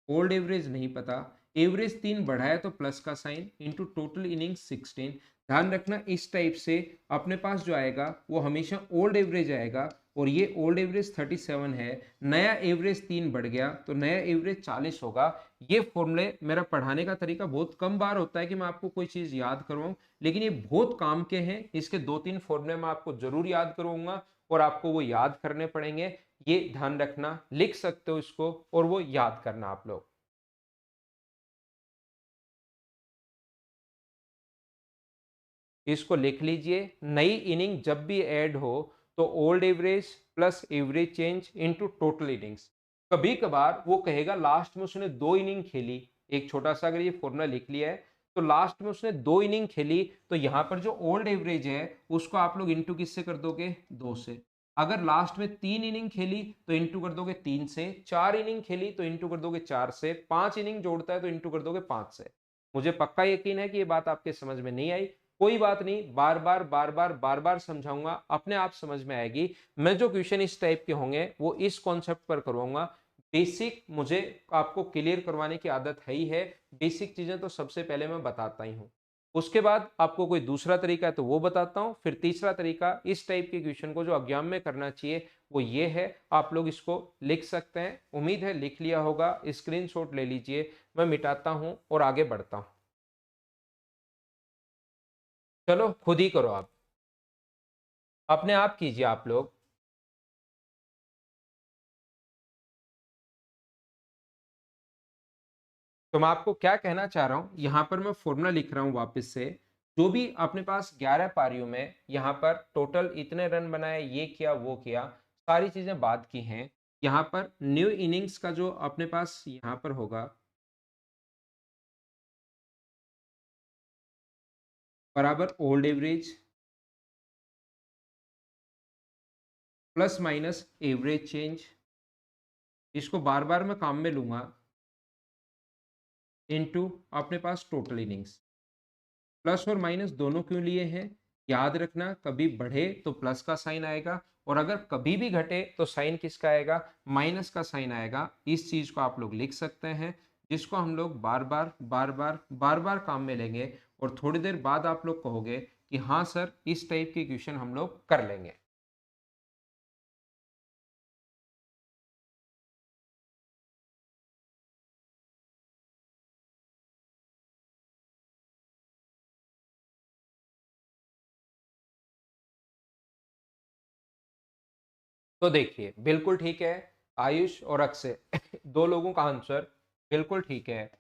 ओल्ड एवरेज नहीं पता, एवरेज 3 बढ़ाया तो प्लस का साइन इनटू टोटल इनिंग 16। ध्यान रखना इस टाइप से अपने पास जो आएगा वो हमेशा ओल्ड एवरेज आएगा, और ये ओल्ड एवरेज 37 है, नया एवरेज 3 बढ़ गया तो नया एवरेज 40 होगा। ये फॉर्मूले मेरा पढ़ाने का तरीका बहुत कम बार होता है कि मैं आपको कोई चीज याद करवाऊं, लेकिन ये बहुत काम के हैं। इसके 2-3 फॉर्मूले मैं आपको जरूर याद करवाऊंगा और आपको वो याद करने पड़ेंगे। ये ध्यान रखना, लिख सकते हो इसको और वो याद करना आप लोग। इसको लिख लीजिए, नई इनिंग जब भी ऐड हो तो old average plus average change into total innings. कभी कभार वो कहेगा लास्ट में उसने 2 इनिंग खेली, एक छोटा सा अगर ये फॉर्मूला लिख लिया है तो लास्ट में उसने 2 इनिंग खेली, तो यहां पर जो ओल्ड एवरेज है उसको आप लोग इंटू किससे कर दोगे? 2 से। अगर लास्ट में 3 इनिंग खेली तो इंटू कर दोगे 3 से, 4 इनिंग खेली तो इंटू कर दोगे 4 से, 5 इनिंग जोड़ता है तो इंटू कर दोगे 5 से। मुझे पक्का यकीन है कि ये बात आपके समझ में नहीं आई। कोई बात नहीं, बार बार समझाऊंगा, अपने आप समझ में आएगी। मैं जो क्वेश्चन इस टाइप के होंगे वो इस कॉन्सेप्ट पर करवाऊंगा। बेसिक मुझे आपको क्लियर करवाने की आदत है ही है। बेसिक चीजें तो सबसे पहले मैं बताता ही हूँ। उसके बाद आपको कोई दूसरा तरीका है तो वो बताता हूँ। फिर तीसरा तरीका इस टाइप के क्वेश्चन को जो एग्जाम में करना चाहिए वो ये है। आप लोग इसको लिख सकते हैं, उम्मीद है लिख लिया होगा। स्क्रीनशॉट ले लीजिए, मैं मिटाता हूँ और आगे बढ़ता हूँ। चलो खुद ही करो आप, अपने आप कीजिए आप लोग। तो मैं आपको क्या कहना चाह रहा हूं, यहां पर मैं फॉर्मूला लिख रहा हूं वापस से। जो भी अपने पास 11 पारियों में यहां पर टोटल इतने रन बनाए, ये किया वो किया, सारी चीजें बाद की हैं। यहां पर न्यू इनिंग्स का जो अपने पास यहां पर होगा बराबर old average plus minus average change, इसको बार बार मैं काम में लूंगा, इनटू अपने पास टोटल इनिंग्स। प्लस और माइनस दोनों क्यों लिए हैं, याद रखना, कभी बढ़े तो प्लस का साइन आएगा और अगर कभी भी घटे तो साइन किसका आएगा, माइनस का साइन आएगा। इस चीज को आप लोग लिख सकते हैं, जिसको हम लोग बार बार बार बार बार बार काम में लेंगे और थोड़ी देर बाद आप लोग कहोगे कि हाँ सर इस टाइप की क्वेश्चन हम लोग कर लेंगे। तो देखिए बिल्कुल ठीक है, आयुष और अक्षय दो लोगों का आंसर बिल्कुल ठीक है।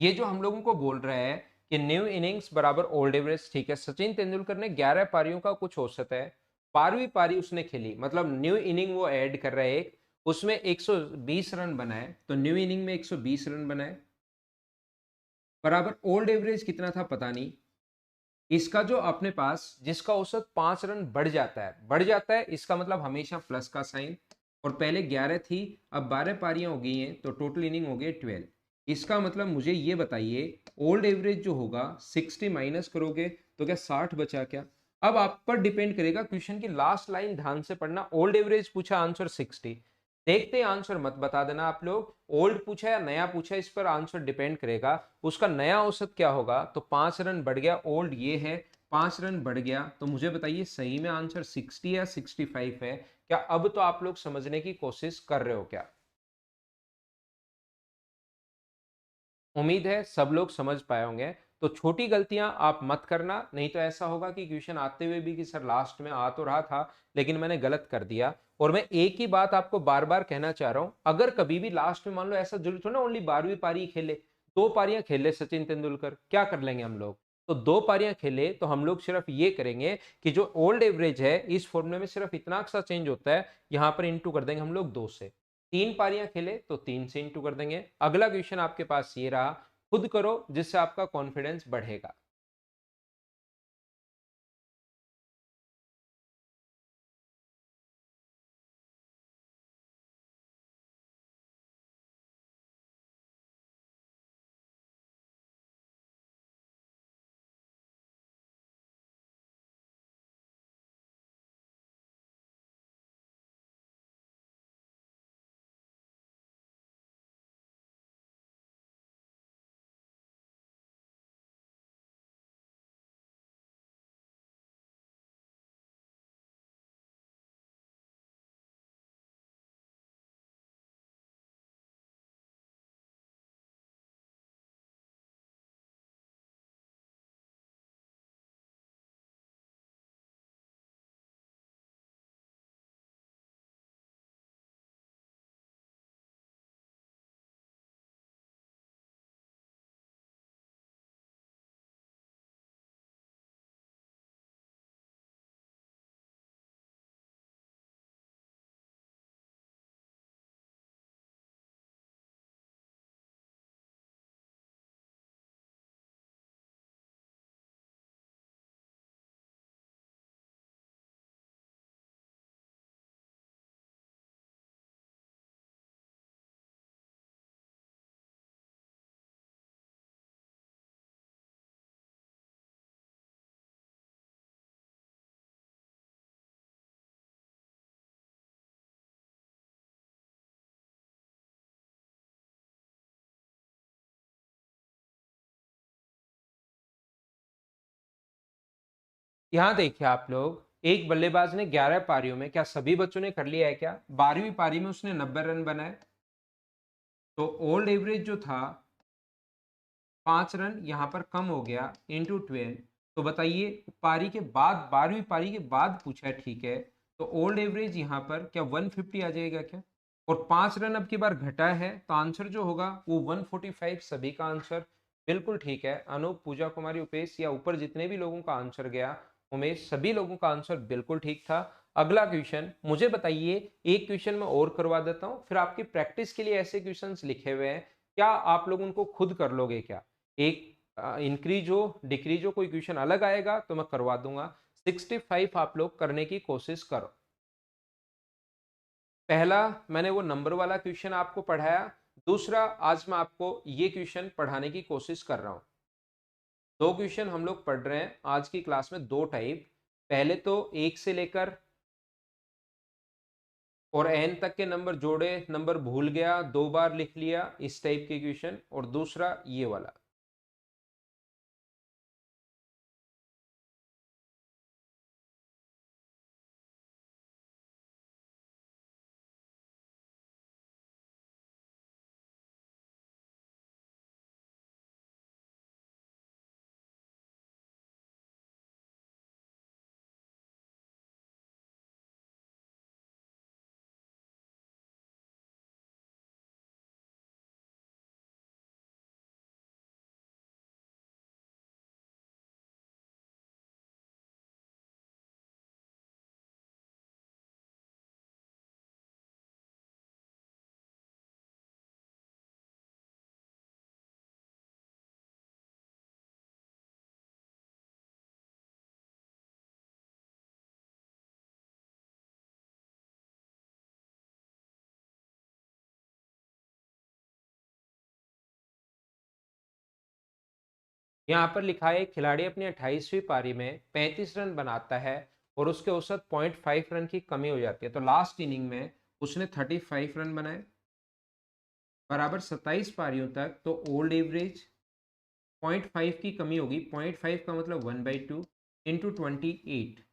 ये जो हम लोगों को बोल रहे हैं कि न्यू इनिंग्स बराबर ओल्ड एवरेज, ठीक है। सचिन तेंदुलकर ने 11 पारियों का कुछ औसत है, 12वीं पारी उसने खेली, मतलब न्यू इनिंग वो ऐड कर रहे हैं एक, उसमें 120 रन बनाए, तो न्यू इनिंग में 120 रन बनाए बराबर ओल्ड एवरेज कितना था पता नहीं। इसका जो अपने पास जिसका औसत 5 रन बढ़ जाता है इसका मतलब हमेशा प्लस का साइन। और पहले 11 थी, अब 12 पारियां हो गई हैं, तो टोटल इनिंग हो गई 12। इसका मतलब मुझे ये बताइए, ओल्ड एवरेज जो होगा 60 माइनस करोगे तो क्या 60 बचा क्या। अब आप पर डिपेंड करेगा, क्वेश्चन की लास्ट लाइन ध्यान से पढ़ना। ओल्ड एवरेज पूछा, आंसर 60। देखते हैं आंसर मत बता देना आप लोग, ओल्ड पूछा या नया पूछा इस पर आंसर डिपेंड करेगा। उसका नया औसत क्या होगा, तो 5 रन बढ़ गया, ओल्ड ये है, 5 रन बढ़ गया, तो मुझे बताइए सही में आंसर 60 या 65 है क्या। अब तो आप लोग समझने की कोशिश कर रहे हो क्या। उम्मीद है सब लोग समझ पाए होंगे। तो छोटी गलतियां आप मत करना, नहीं तो ऐसा होगा कि क्वेश्चन आते हुए भी कि सर लास्ट में आ तो रहा था लेकिन मैंने गलत कर दिया। और मैं एक ही बात आपको बार बार कहना चाह रहा हूं, अगर कभी भी लास्ट में मान लो ऐसा जरूर थोड़ा ना ओनली 12वीं पारी खेले, 2 पारियां खेले सचिन तेंदुलकर, क्या कर लेंगे हम लोग। तो 2 पारियां खेले तो हम लोग सिर्फ ये करेंगे कि जो ओल्ड एवरेज है इस फॉर्मूले में सिर्फ इतना सा चेंज होता है, यहां पर इंटू कर देंगे हम लोग 2 से। 3 पारियां खेले तो 3 से इंटू कर देंगे। अगला क्वेश्चन आपके पास ये रहा, खुद करो जिससे आपका कॉन्फिडेंस बढ़ेगा। यहाँ देखिए आप लोग, एक बल्लेबाज ने 11 पारियों में, क्या सभी बच्चों ने कर लिया है क्या? 12वीं पारी में उसने 90 रन बनाए, तो ओल्ड एवरेज जो था 5 रन यहाँ पर कम हो गया इंटू 12। तो बताइए, पारी के बाद, 12वीं पारी के बाद पूछा है, ठीक है, तो ओल्ड एवरेज यहाँ पर क्या 150 आ जाएगा क्या? और 5 रन अब की बार घटा है, तो आंसर जो होगा वो 145। सभी का आंसर बिल्कुल ठीक है। अनूप, पूजा कुमारी, उपेश, या ऊपर जितने भी लोगों का आंसर गया, उमेश, सभी लोगों का आंसर बिल्कुल ठीक था। अगला क्वेश्चन मुझे बताइए, एक क्वेश्चन मैं और करवा देता हूं, फिर आपकी प्रैक्टिस के लिए ऐसे क्वेश्चंस लिखे हुए हैं, क्या आप लोग उनको खुद कर लोगे क्या? एक इंक्रीज हो डिक्रीज हो, कोई क्वेश्चन अलग आएगा तो मैं करवा दूंगा। 65 आप लोग करने की कोशिश करो। पहला मैंने वो नंबर वाला क्वेश्चन आपको पढ़ाया, दूसरा आज मैं आपको ये क्वेश्चन पढ़ाने की कोशिश कर रहा हूं। दो क्वेश्चन हम लोग पढ़ रहे हैं आज की क्लास में, दो टाइप। पहले तो 1 से लेकर और n तक के नंबर जोड़े, नंबर भूल गया, 2 बार लिख लिया, इस टाइप के क्वेश्चन। और दूसरा ये वाला। यहाँ पर लिखा है, खिलाड़ी अपनी 28वीं पारी में 35 रन बनाता है और उसके औसत 0.5 रन की कमी हो जाती है। तो लास्ट इनिंग में उसने 35 रन बनाए, बराबर 27 पारियों तक। तो ओल्ड एवरेज 0.5 की कमी होगी, 0.5 का मतलब 1/2 इंटू 28,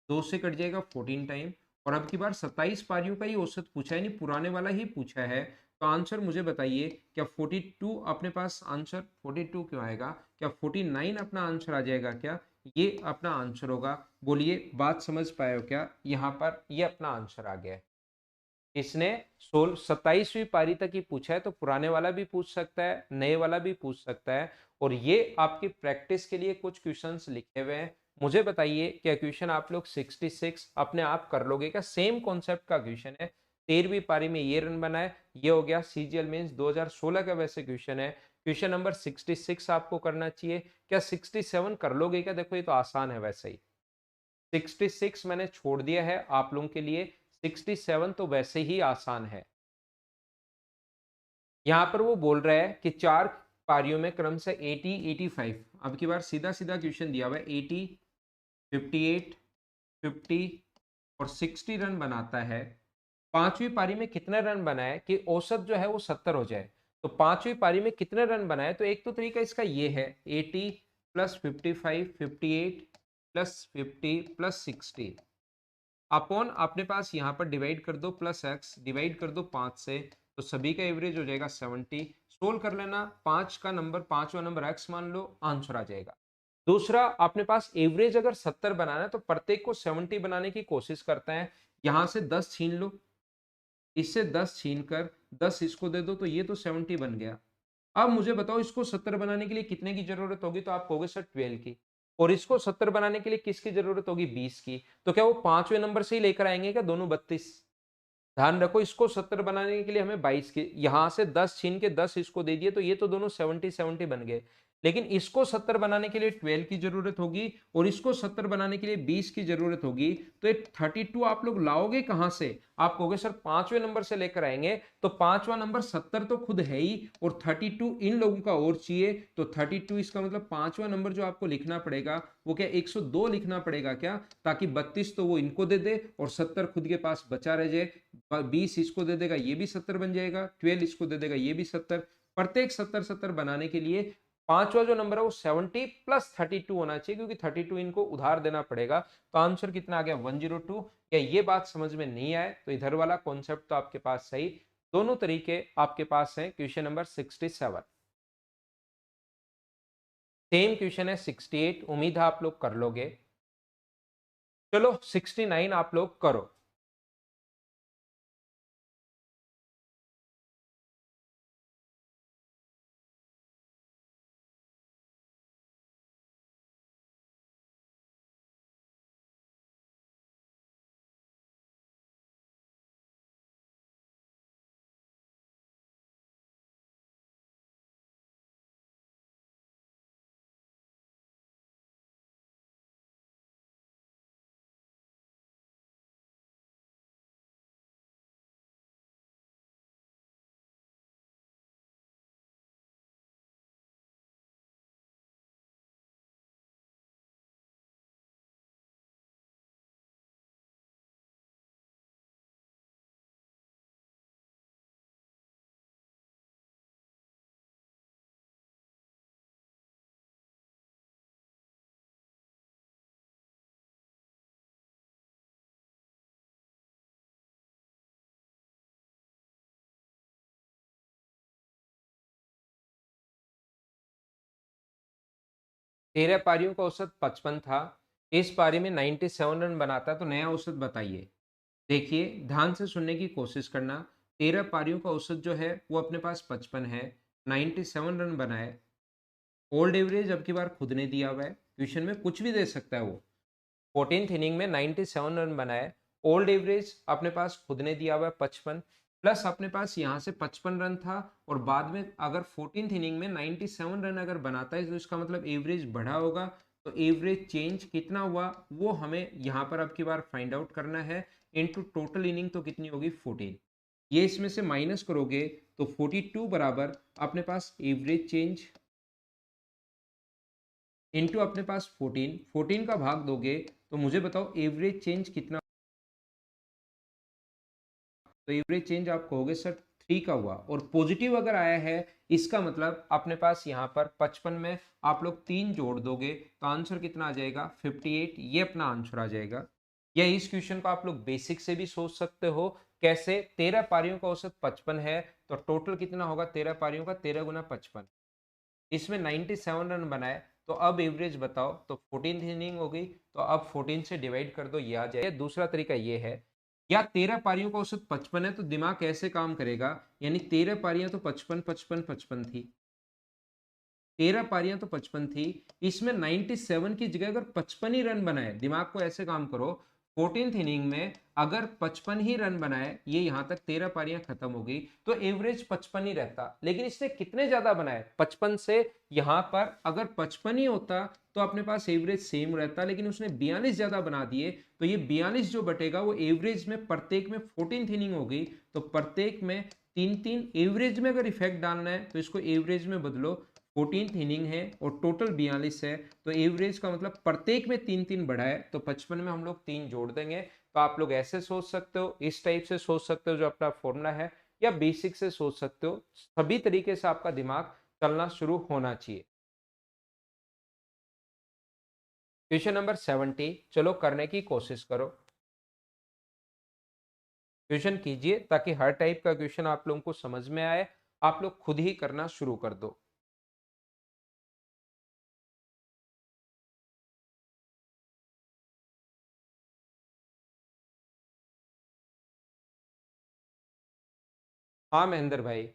2 से कट जाएगा 14 टाइम। और अब की बार 27 पारियों का ही औसत पूछा है, नहीं पुराने वाला ही पूछा है। तो आंसर मुझे बताइए, क्या 42 अपने पास आंसर 42 क्यों आएगा? क्या 49 अपना आंसर आ जाएगा क्या? ये अपना आंसर होगा। बोलिए, बात समझ पाए हो क्या? यहाँ पर ये अपना आंसर आ गया है। इसने 27वीं पारी तक ही पूछा है, तो पुराने वाला भी पूछ सकता है, नए वाला भी पूछ सकता है। और ये आपकी प्रैक्टिस के लिए कुछ क्वेश्चंस लिखे हुए हैं। मुझे बताइए, क्या क्वेश्चन आप लोग 66 अपने आप कर लोगे क्या? सेम कॉन्सेप्ट का क्वेश्चन है। 13वीं पारी में ये रन बनाए, ये हो गया सीजीएल मेंस 2016 का वैसे क्वेश्चन है। क्वेश्चन नंबर 66 आपको करना चाहिए। क्या 67 कर लोगे क्या? देखो ये तो आसान है वैसे ही। 66 मैंने छोड़ दिया है आप लोगों के लिए, 67 तो वैसे ही आसान है। यहां पर वो बोल रहा है कि 4 पारियों में क्रम से 80, 85, अब की बार सीधा सीधा क्वेश्चन दिया हुआ है, 80, 58, 50 और 60 रन बनाता है। पांचवी पारी में कितने रन बनाए कि औसत जो है वो 70 हो जाए? तो पांचवी पारी में कितने रन बनाए? तो एक तो तरीका इसका ये है, 80 प्लस 55, 58 प्लस 50 प्लस 60 अपॉन अपने पास यहाँ पर डिवाइड कर दो, प्लस एक्स डिवाइड कर दो 5 से, तो सभी का एवरेज हो जाएगा 70। सोल्व कर लेना, 5 का नंबर, पांचवा नंबर एक्स मान लो, आंसर आ जाएगा। दूसरा, अपने पास एवरेज अगर 70 बनाना है तो प्रत्येक को 70 बनाने की कोशिश करते हैं। यहां से 10 छीन लो, इससे 10 छीन कर 10 इसको दे दो, तो ये तो 70 बन गया। अब मुझे बताओ, इसको 70 बनाने के लिए कितने की जरूरत होगी? तो आप कहोगे सर 12 की। और इसको 70 बनाने के लिए किसकी जरूरत होगी? 20 की। तो क्या वो पांचवें नंबर से ही लेकर आएंगे क्या दोनों 32? ध्यान रखो, इसको 70 बनाने के लिए हमें 22 के, यहां से 10 छीन के 10 इसको दे दिए, तो ये तो दोनों 70 70 बन गए। लेकिन इसको 70 बनाने के लिए 12 की जरूरत होगी और इसको 70 बनाने के लिए 20 की जरूरत होगी। तो ये 32 आप लोग लाओगे कहां से? आप कहोगे सर पांचवें नंबर से लेकर आएंगे, तो पांचवा नंबर 70 तो खुद है ही, और 32 इन लोगों का और चाहिए। तो 32 इसका मतलब पांचवा नंबर जो आपको लिखना पड़ेगा वो क्या 102 लिखना पड़ेगा क्या? ताकि 32 तो वो इनको दे दे और 70 खुद के पास बचा रह जाए। 20 इसको दे देगा, ये भी 70 बन जाएगा, 12 इसको दे देगा, ये भी 70। प्रत्येक 70 70 बनाने के लिए पांचवा जो नंबर है वो 70 प्लस 32 होना चाहिए, क्योंकि 32 इनको उधार देना पड़ेगा। तो आंसर कितना आ गया 102। क्या ये बात समझ में नहीं आए तो इधर वाला कॉन्सेप्ट तो आपके पास सही, दोनों तरीके आपके पास हैं। क्वेश्चन नंबर 67 सेम क्वेश्चन है 68, उम्मीद है आप लोग कर लोगे। चलो 69 आप लोग करो। तेरह पारियों का औसत 55 था, इस पारी में 97 रन बनाता तो नया औसत बताइए। देखिए ध्यान से सुनने की कोशिश करना। 13 पारियों का औसत जो है वो अपने पास 55 है, 97 रन बनाए। ओल्ड एवरेज अब की बार खुद ने दिया हुआ है, क्वेश्चन में कुछ भी दे सकता है वो। 14th इनिंग में 97 रन बनाए, ओल्ड एवरेज अपने पास खुद ने दिया हुआ है 55, प्लस अपने पास यहाँ से 55 रन था, और बाद में अगर 14th इनिंग में 97 रन अगर बनाता है तो इसका मतलब एवरेज बढ़ा होगा। तो एवरेज चेंज कितना हुआ वो हमें यहाँ पर अब की बार फाइंड आउट करना है। इनटू टोटल इनिंग तो कितनी होगी 14, ये इसमें से माइनस करोगे तो 42 बराबर अपने पास एवरेज चेंज इनटू अपने पास 14, 14 का भाग दोगे तो मुझे बताओ एवरेज चेंज कितना। तो एवरेज चेंज आप कहोगे सर 3 का हुआ, और पॉजिटिव अगर आया है इसका मतलब अपने पास यहाँ पर 55 में आप लोग 3 जोड़ दोगे तो आंसर कितना आ जाएगा 58, ये अपना आंसर आ जाएगा। या इस क्वेश्चन को आप लोग बेसिक से भी सोच सकते हो। कैसे, 13 पारियों का औसत 55 है तो टोटल कितना होगा 13 पारियों का, 13 गुना 55, इसमें 97 रन बनाए तो अब एवरेज बताओ। तो 14th इनिंग हो गई तो अब 14 से डिवाइड कर दो, ये आ जाए। दूसरा तरीका ये है, या 13 पारियों का औसत 55 है तो दिमाग कैसे काम करेगा, यानी 13 पारियां तो 55 55 55 थी, 13 पारियां तो 55 थी, इसमें 97 की जगह अगर 55 ही रन बनाए, दिमाग को ऐसे काम करो, 14th इनिंग में अगर 55 ही रन बनाए, ये यहां तक 13 पारियां खत्म हो गई तो एवरेज 55 ही रहता। लेकिन इसने कितने ज्यादा बनाए 55 से, यहां पर अगर 55 ही होता तो अपने पास एवरेज सेम रहता, लेकिन उसने 42 ज्यादा बना दिए तो ये 42 जो बटेगा वो एवरेज में प्रत्येक में 14th इनिंग हो गई, तो प्रत्येक में तीन तीन एवरेज में अगर इफेक्ट डालना है तो इसको एवरेज में बदलो। 14th इनिंग है और टोटल 42 है, तो एवरेज का मतलब प्रत्येक में तीन तीन बढ़ा है, तो 55 में हम लोग 3 जोड़ देंगे। तो आप लोग ऐसे सोच सकते हो, इस टाइप से सोच सकते हो जो अपना फॉर्मूला है, या बेसिक से सोच सकते हो। सभी तरीके से आपका दिमाग चलना शुरू होना चाहिए। क्वेश्चन नंबर 70, चलो करने की कोशिश करो। क्वेश्चन कीजिए ताकि हर टाइप का क्वेश्चन आप लोगों को समझ में आए, आप लोग खुद ही करना शुरू कर दो। हाँ महेंद्र भाई,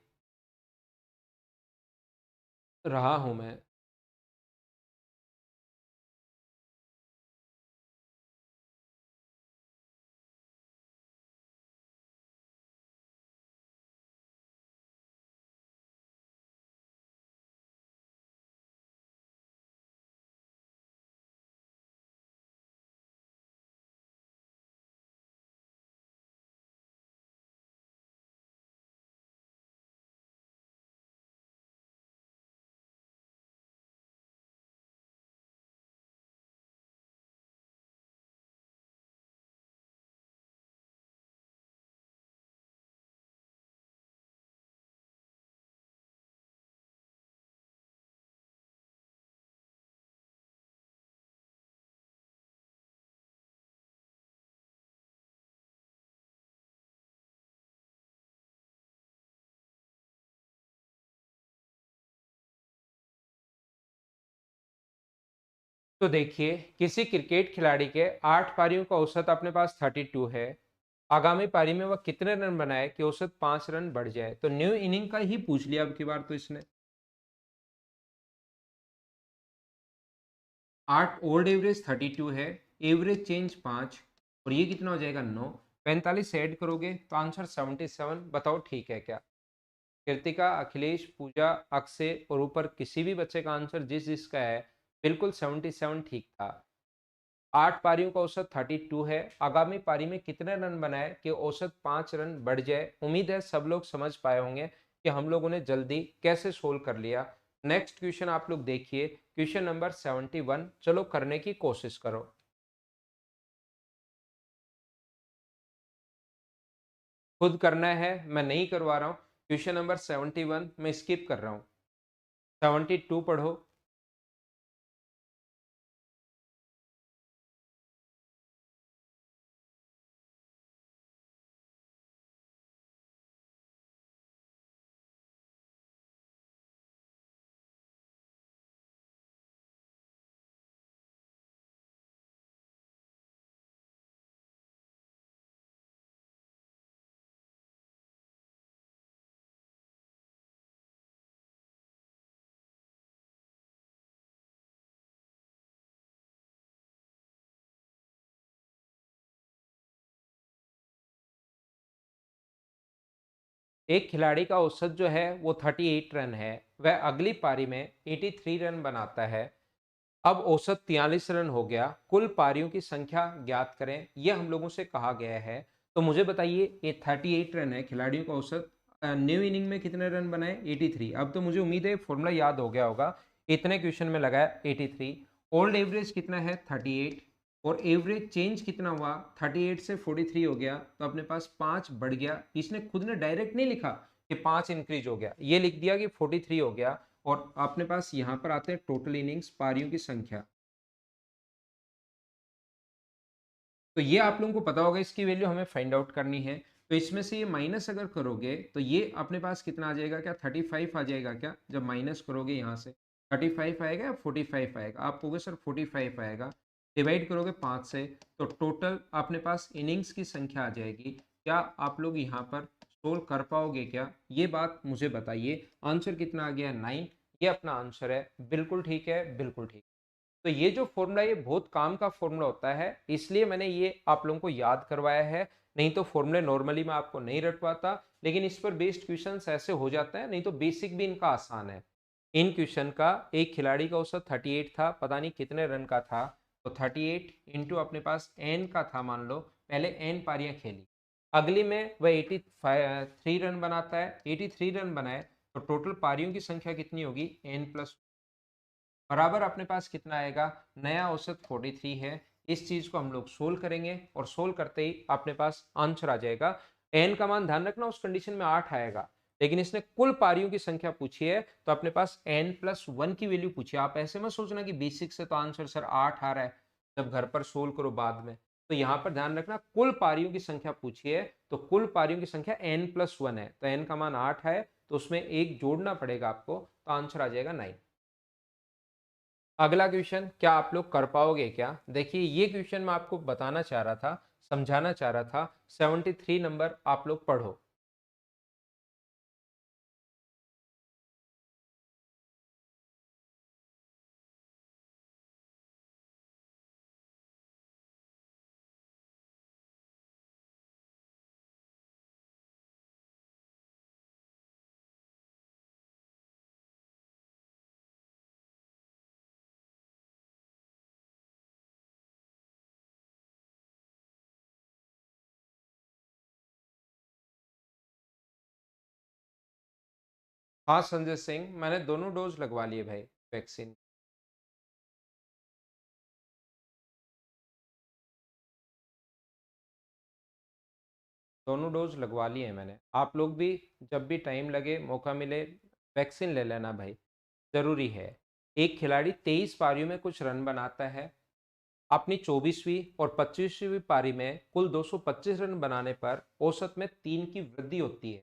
रहा हूं मैं। तो देखिए, किसी क्रिकेट खिलाड़ी के 8 पारियों का औसत अपने पास 32 है। आगामी पारी में वह कितने रन बनाए कि औसत 5 रन बढ़ जाए? तो न्यू इनिंग का ही पूछ लिया अब की बार तो इसने। 8 ओल्ड एवरेज 32 है, एवरेज चेंज 5, और ये कितना हो जाएगा 9। 45 ऐड करोगे तो आंसर 77। बताओ ठीक है क्या? कृतिका, अखिलेश, पूजा, अक्षय और ऊपर किसी भी बच्चे का आंसर जिस जिसका है, बिल्कुल 77 ठीक था। 8 पारियों का औसत 32 है। आगामी पारी में कितने रन बनाए कि औसत 5 रन बढ़ जाए? उम्मीद है सब लोग समझ पाए होंगे कि हम लोगों ने जल्दी कैसे सोल्व कर लिया। नेक्स्ट क्वेश्चन आप लोग देखिए, क्वेश्चन नंबर 71। चलो करने की कोशिश करो। खुद करना है, मैं नहीं करवा रहा हूँ। क्वेश्चन नंबर 71 मैं स्किप कर रहा हूँ। 72 पढ़ो। एक खिलाड़ी का औसत जो है वो 38 रन है। वह अगली पारी में 83 रन बनाता है। अब औसत 43 रन हो गया। कुल पारियों की संख्या ज्ञात करें, यह हम लोगों से कहा गया है। तो मुझे बताइए, ये 38 रन है खिलाड़ियों का औसत। न्यू इनिंग में कितने रन बनाए? 83। अब तो मुझे उम्मीद है फॉर्मूला याद हो गया होगा। इतने क्वेश्चन में लगाया 83। ओल्ड एवरेज कितना है? 38। और एवरेज चेंज कितना हुआ? 38 से 43 हो गया, तो अपने पास 5 बढ़ गया। इसने खुद ने डायरेक्ट नहीं लिखा कि 5 इंक्रीज हो गया, ये लिख दिया कि 43 हो गया। और अपने पास यहां पर आते हैं टोटल इनिंग्स, पारियों की संख्या। तो ये आप लोगों को पता होगा, इसकी वैल्यू हमें फाइंड आउट करनी है। तो इसमें से ये माइनस अगर करोगे तो ये अपने पास कितना आ जाएगा? क्या 35 आ जाएगा क्या? जब माइनस करोगे यहाँ से 35 आएगा या 45 आएगा? आप कहोगे सर 45 आएगा। डिवाइड करोगे 5 से, तो टोटल अपने पास इनिंग्स की संख्या आ जाएगी। क्या आप लोग यहाँ पर सोल्व कर पाओगे क्या? ये बात मुझे बताइए। आंसर कितना आ गया? 9। ये अपना आंसर है। बिल्कुल ठीक है, बिल्कुल ठीक। तो ये जो फॉर्मूला, ये बहुत काम का फॉर्मूला होता है, इसलिए मैंने ये आप लोगों को याद करवाया है। नहीं तो फॉर्मूले नॉर्मली मैं आपको नहीं रटवाता, लेकिन इस पर बेस्ड क्वेश्चंस ऐसे हो जाते हैं। नहीं तो बेसिक भी इनका आसान है। इन क्वेश्चन का एक खिलाड़ी का औसत 38 था, पता नहीं कितने रन का था। तो 38 इंटू अपने पास एन का था, मान लो पहले एन पारियां खेली, अगली में वह 83 रन बनाता है। 83 रन बनाए तो टोटल पारियों की संख्या कितनी होगी? n+, बराबर अपने पास कितना आएगा? नया औसत 43 है। इस चीज को हम लोग सोल्व करेंगे, और सोल्व करते ही अपने पास आंसर आ जाएगा। एन का मान ध्यान रखना, उस कंडीशन में 8 आएगा, लेकिन इसने कुल पारियों की संख्या पूछी है, तो अपने पास n+1 की वैल्यू पूछी है। आप ऐसे मत सोचना कि बेसिक से तो आंसर सर 8 आ रहा है, जब घर पर सोल्व करो बाद में। तो यहाँ पर ध्यान रखना, कुल पारियों की संख्या पूछी है, तो कुल पारियों की संख्या n+1 है, तो n का मान 8 है, तो उसमें एक जोड़ना पड़ेगा आपको, तो आंसर आ जाएगा 9। अगला क्वेश्चन क्या आप लोग कर पाओगे क्या? देखिए, ये क्वेश्चन मैं आपको बताना चाह रहा था, समझाना चाह रहा था। 73 नंबर आप लोग पढ़ो। हाँ संजय सिंह, मैंने दोनों डोज लगवा लिए भाई, वैक्सीन। दोनों डोज लगवा लिए हैं मैंने। आप लोग भी जब भी टाइम लगे, मौका मिले, वैक्सीन ले लेना भाई, जरूरी है। एक खिलाड़ी 23 पारियों में कुछ रन बनाता है। अपनी 24वीं और 25वीं पारी में कुल 225 रन बनाने पर औसत में 3 की वृद्धि होती है।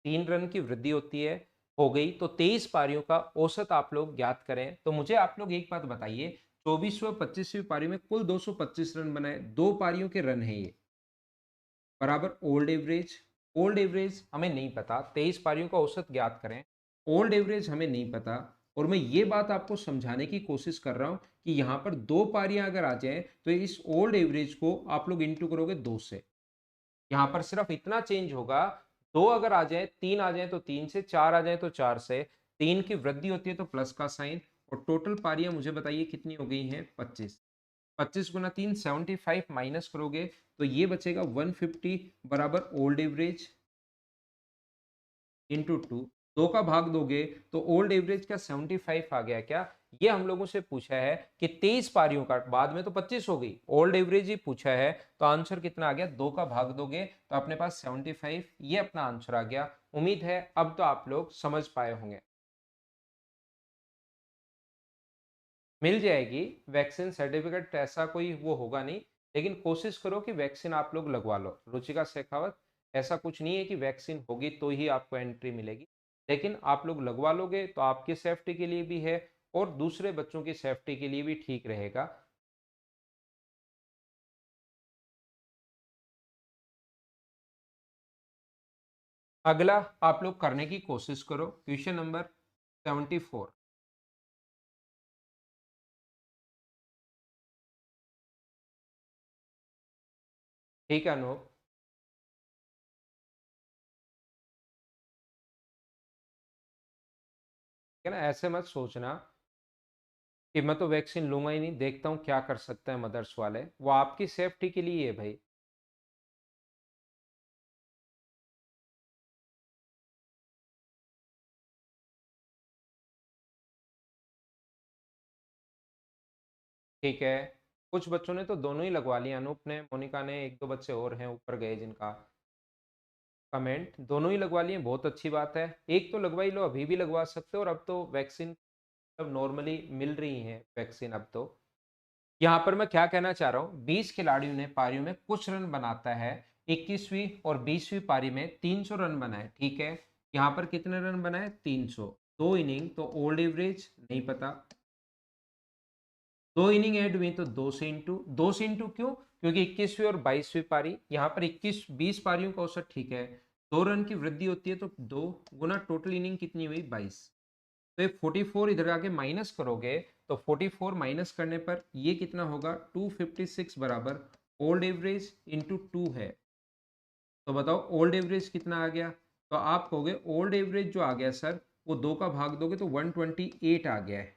3 रन की वृद्धि होती है, हो गई। तो 23 पारियों का औसत आप लोग ज्ञात करें। तो मुझे आप लोग एक बात बताइए, 24वीं 25वीं पारी में कुल 225 रन बनाए, 2 पारियों के रन है ये, बराबर ओल्ड एवरेज। ओल्ड एवरेज हमें नहीं पता, 23 पारियों का औसत ज्ञात करें, ओल्ड एवरेज हमें नहीं पता। और मैं ये बात आपको समझाने की कोशिश कर रहा हूं कि यहां पर 2 पारियां अगर आ जाए तो इस ओल्ड एवरेज को आप लोग इंटू करोगे 2 से, यहां पर सिर्फ इतना चेंज होगा, 2 अगर आ जाए, 3 आ जाए तो 3 से, 4 आ जाए तो 4 से, 3 की वृद्धि होती है तो प्लस का साइन, और टोटल पारियां मुझे बताइए कितनी हो गई हैं, 25। 25 गुना 3 75, माइनस करोगे तो ये बचेगा 150, बराबर ओल्ड एवरेज इंटू 2। 2 का भाग दोगे तो ओल्ड एवरेज का 75 आ गया क्या? ये हम लोगों से पूछा है कि 23 पारियों का, बाद में तो 25 हो गई, ओल्ड एवरेज ही पूछा है, तो आंसर कितना आ गया? 2 का भाग दोगे तो अपने पास 75, ये अपना आंसर आ गया। उम्मीद है अब तो आप लोग समझ पाए होंगे। मिल जाएगी वैक्सीन सर्टिफिकेट, ऐसा कोई वो होगा नहीं, लेकिन कोशिश करो कि वैक्सीन आप लोग लगवा लो। रुचिका शेखावत, ऐसा कुछ नहीं है कि वैक्सीन होगी तो ही आपको एंट्री मिलेगी, लेकिन आप लोग लगवा लोगे तो आपकी सेफ्टी के लिए भी है और दूसरे बच्चों की सेफ्टी के लिए भी ठीक रहेगा। अगला आप लोग करने की कोशिश करो, क्वेश्चन नंबर 74। ठीक है अनूप, है ना, ऐसे मत सोचना कि मैं तो वैक्सीन लूंगा ही नहीं, देखता हूँ क्या कर सकते हैं मदर्स वाले, वो आपकी सेफ्टी के लिए है भाई। ठीक है, कुछ बच्चों ने तो दोनों ही लगवा लिया, अनूप ने, मोनिका ने, एक दो बच्चे और हैं ऊपर गए जिनका कमेंट, दोनों ही लगवा लिए, बहुत अच्छी बात है। एक तो लगवा ही लो, अभी भी लगवा सकते हो, और अब तो वैक्सीन अब नॉर्मली मिल रही है वैक्सीन अब तो। यहाँ पर मैं क्या कहना चाह रहा हूँ, 20 खिलाड़ियों ने पारियों में कुछ रन बनाता है, 21वीं और 20वीं पारी में 300 रन बनाए, ठीक है। यहाँ पर कितने रन बनाए? 300, 2 इनिंग, तो ओल्ड एवरेज नहीं पता, 2 इनिंग ऐड हुई तो 2 से इंटू क्यों? क्योंकि 21वीं और 22वीं पारी, यहाँ पर 21-20 पारियों का औसत, ठीक है, 2 रन की वृद्धि होती है तो 2 गुना टोटल इनिंग कितनी हुई? 22। तो ये 44 इधर आके माइनस करोगे तो 44 माइनस करने पर ये कितना होगा? 256, बराबर ओल्ड एवरेज इंटू 2 है। तो बताओ ओल्ड एवरेज कितना आ गया? तो आप कहोगे ओल्ड एवरेज जो आ गया सर, वो 2 का भाग दोगे तो 128 आ गया है।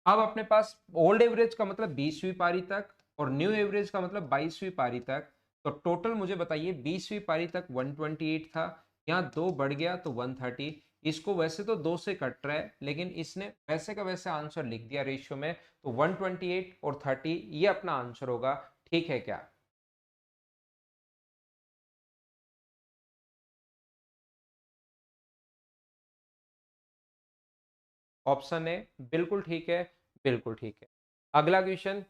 अब अपने पास ओल्ड एवरेज का मतलब 20वीं पारी तक और न्यू एवरेज का मतलब 22वीं पारी तक, तो टोटल मुझे बताइए 20वीं पारी तक 128 था, यहाँ 2 बढ़ गया तो 130। इसको वैसे तो 2 से कट रहा है, लेकिन इसने वैसे का वैसे आंसर लिख दिया रेशियो में, तो 128 और 30 ये अपना आंसर होगा। ठीक है क्या? ऑप्शन ए बिल्कुल ठीक है, बिल्कुल ठीक है। अगला क्वेश्चन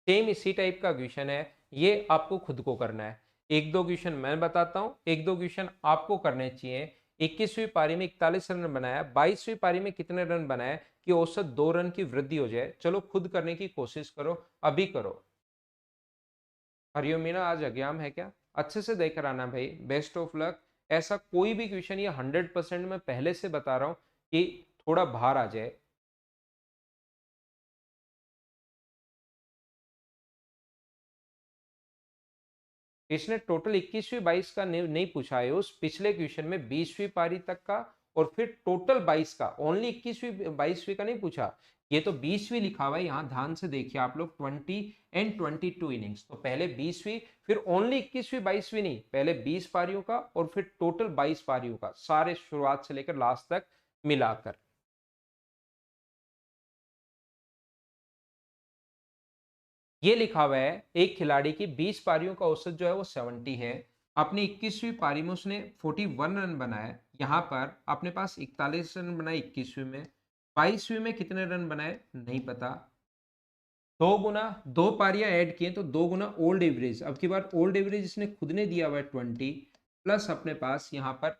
सेम इसी टाइप का क्वेश्चन है, ये आपको खुद को करना है। एक दो क्वेश्चन मैं बताता हूं, एक दो क्वेश्चन आपको करने चाहिए। 21वीं पारी में 41 रन बनाया, 22वीं पारी में कितने रन बनाए कि औसत 2 रन की वृद्धि हो जाए? चलो खुद करने की कोशिश करो, अभी करो। हरिओम मीना, आज एग्जाम है क्या? अच्छे से देख कर आना भाई, बेस्ट ऑफ लक। ऐसा कोई भी क्वेश्चन ये 100% मैं पहले से बता रहा हूं कि थोड़ा बाहर आ जाए। इसने टोटल 21वीं 22 का नहीं पूछा है, उस पिछले क्वेश्चन में 20वीं पारी तक का और फिर टोटल 22 का, ओनली 21वीं 22वीं का नहीं पूछा। ये तो 20वीं लिखा हुआ है, यहाँ ध्यान से देखिए आप लोग, 20 एंड 22 इनिंग्स, तो पहले 20वीं, फिर ओनली 21वीं 22वीं नहीं, पहले 20 पारियों का और फिर टोटल 22 पारियों का, सारे शुरुआत से लेकर लास्ट तक मिलाकर। ये लिखा हुआ है एक खिलाड़ी की 20 पारियों का औसत जो है वो 70 है, अपनी 21वीं पारी में उसने 41 रन बनाए, यहाँ पर अपने पास 41 रन बनाए 21वीं में, 22वीं में कितने रन बनाए नहीं पता। दो गुना, 2 पारियां ऐड किए तो 2 गुना ओल्ड एवरेज, अब की बार ओल्ड एवरेज इसने खुद ने दिया हुआ है 20, प्लस अपने पास यहाँ पर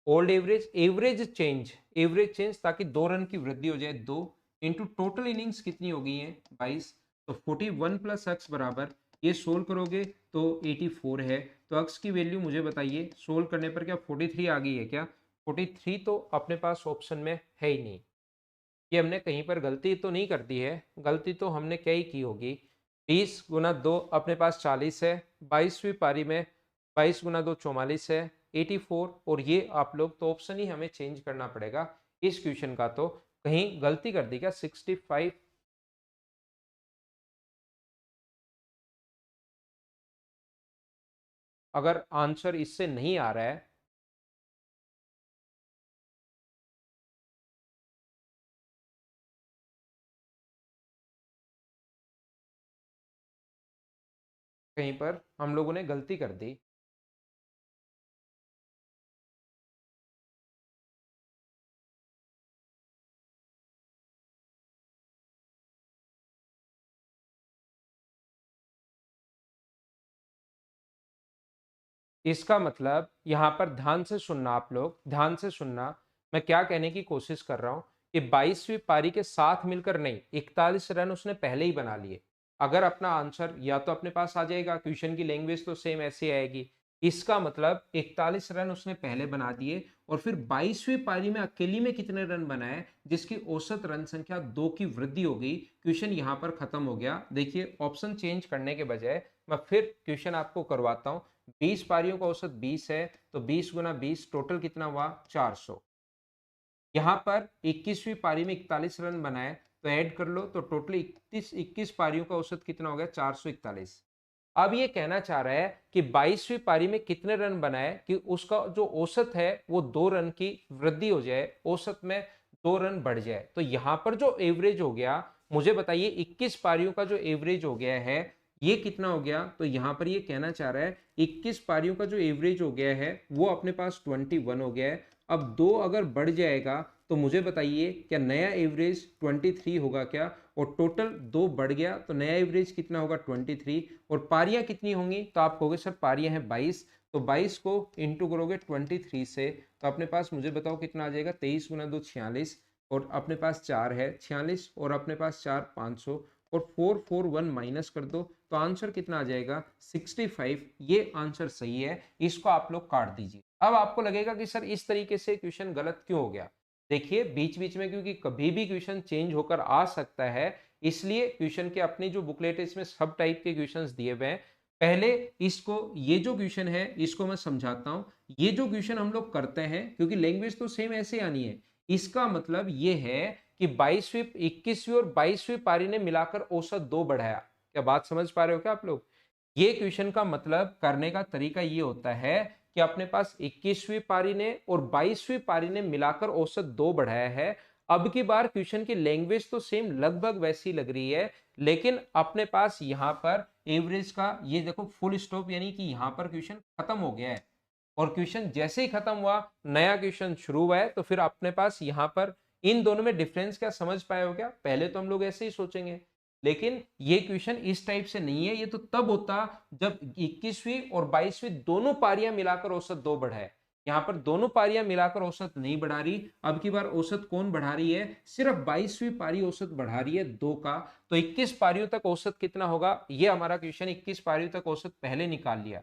old average, average change, average change ताकि 2 रन की वृद्धि हो जाए 2, इंटू टोटल इनिंग्स कितनी हो गई है 22, तो 41 प्लस एक्स बराबर, ये सोल्व करोगे तो 84 है। तो एक्स की वैल्यू मुझे बताइए, सोल्व करने पर क्या 43 आ गई है क्या? 43 तो अपने पास ऑप्शन में है ही नहीं। ये हमने कहीं पर गलती तो नहीं कर दी है, गलती तो हमने क्या ही की होगी। 20 गुना 2 अपने पास 40 है, 22वीं पारी में 22 गुना 2 44 है, 84। और ये आप लोग तो ऑप्शन ही हमें चेंज करना पड़ेगा इस क्वेश्चन का। तो कहीं गलती कर दी क्या? 65। अगर आंसर इससे नहीं आ रहा है, कहीं पर हम लोगों ने गलती कर दी। इसका मतलब यहां पर ध्यान से सुनना, आप लोग ध्यान से सुनना, मैं क्या कहने की कोशिश कर रहा हूं कि 22वीं पारी के साथ मिलकर नहीं, 41 रन उसने पहले ही बना लिए। अगर अपना आंसर या तो अपने पास आ जाएगा, क्वेश्चन की लैंग्वेज तो सेम ऐसी आएगी, इसका मतलब 41 रन उसने पहले बना दिए और फिर 22वीं पारी में अकेली में कितने रन बनाए जिसकी औसत रन संख्या 2 की वृद्धि हो गई। क्वेश्चन यहां पर खत्म हो गया। देखिए, ऑप्शन चेंज करने के बजाय मैं फिर क्वेश्चन आपको करवाता हूं। 20 पारियों का औसत 20 है, तो 20 गुना 20 टोटल कितना हुआ? 400। यहां पर 21वीं पारी में 41 रन बनाए, तो ऐड कर लो तो टोटल 21 पारियों का औसत कितना हो गया? 441। अब ये कहना चाह रहा है कि 22वीं पारी में कितने रन बनाए कि उसका जो औसत है वो 2 रन की वृद्धि हो जाए, औसत में 2 रन बढ़ जाए। तो यहां पर जो एवरेज हो गया, मुझे बताइए 21 पारियों का जो एवरेज हो गया है ये कितना हो गया? तो यहां पर ये कहना चाह रहा है 21 पारियों का जो एवरेज हो गया है वो अपने पास 21 हो गया है। अब 2 अगर बढ़ जाएगा तो मुझे बताइए क्या नया एवरेज 23 होगा क्या? और टोटल 2 बढ़ गया तो नया एवरेज कितना होगा? 23। और पारियां कितनी होंगी? तो आप कहोगे सर पारियां हैं 22, तो 22 को इंटू करोगे 23 से, तो अपने पास मुझे बताओ कितना आ जाएगा? 23 गुना 2 46, और अपने पास 4 है 46, और अपने पास 4 500, और 441 माइनस कर दो तो आंसर कितना आ जाएगा? 65। ये आंसर सही है, इसको आप लोग काट दीजिए। अब आपको लगेगा कि सर इस तरीके से क्वेश्चन गलत क्यों हो गया? देखिए, बीच बीच में क्योंकि कभी भी क्वेश्चन चेंज होकर आ सकता है, इसलिए क्वेश्चन के अपनी जो बुकलेट है इसमें सब टाइप के क्वेश्चंस दिए हुए हैं। पहले इसको, ये जो क्वेश्चन है इसको मैं समझाता हूं। ये जो क्वेश्चन हम लोग करते हैं, क्योंकि लैंग्वेज तो सेम ऐसे आनी है, इसका मतलब ये है कि 22वीं 21वीं और 22वीं पारी ने मिलाकर औसत 2 बढ़ाया। क्या बात समझ पा रहे हो क्या आप लोग? ये क्वेश्चन का मतलब करने का तरीका ये होता है कि अपने पास 21वीं पारी ने और 22वीं पारी ने मिलाकर औसत 2 बढ़ाया है। अब की बार क्वेश्चन की लैंग्वेज तो सेम लगभग वैसी लग रही है, लेकिन अपने पास यहां पर एवरेज का ये देखो फुल स्टॉप, यानी कि यहां पर क्वेश्चन खत्म हो गया है। और क्वेश्चन जैसे ही खत्म हुआ, नया क्वेश्चन शुरू हुआ है, तो फिर अपने पास यहां पर इन दोनों में डिफरेंस क्या समझ पाए हो क्या? पहले तो हम लोग ऐसे ही सोचेंगे, लेकिन ये क्वेश्चन इस टाइप से नहीं है। ये तो तब होता जब 21वीं और 22वीं दोनों पारियां मिलाकर औसत 2 बढ़ाए। यहां पर दोनों पारियां मिलाकर औसत नहीं बढ़ा रही। अब की बार औसत कौन बढ़ा रही है? सिर्फ 22वीं पारी औसत बढ़ा रही है 2 का। तो 21 पारियों तक औसत कितना होगा? ये हमारा क्वेश्चन 21 पारियों तक औसत पहले निकाल लिया,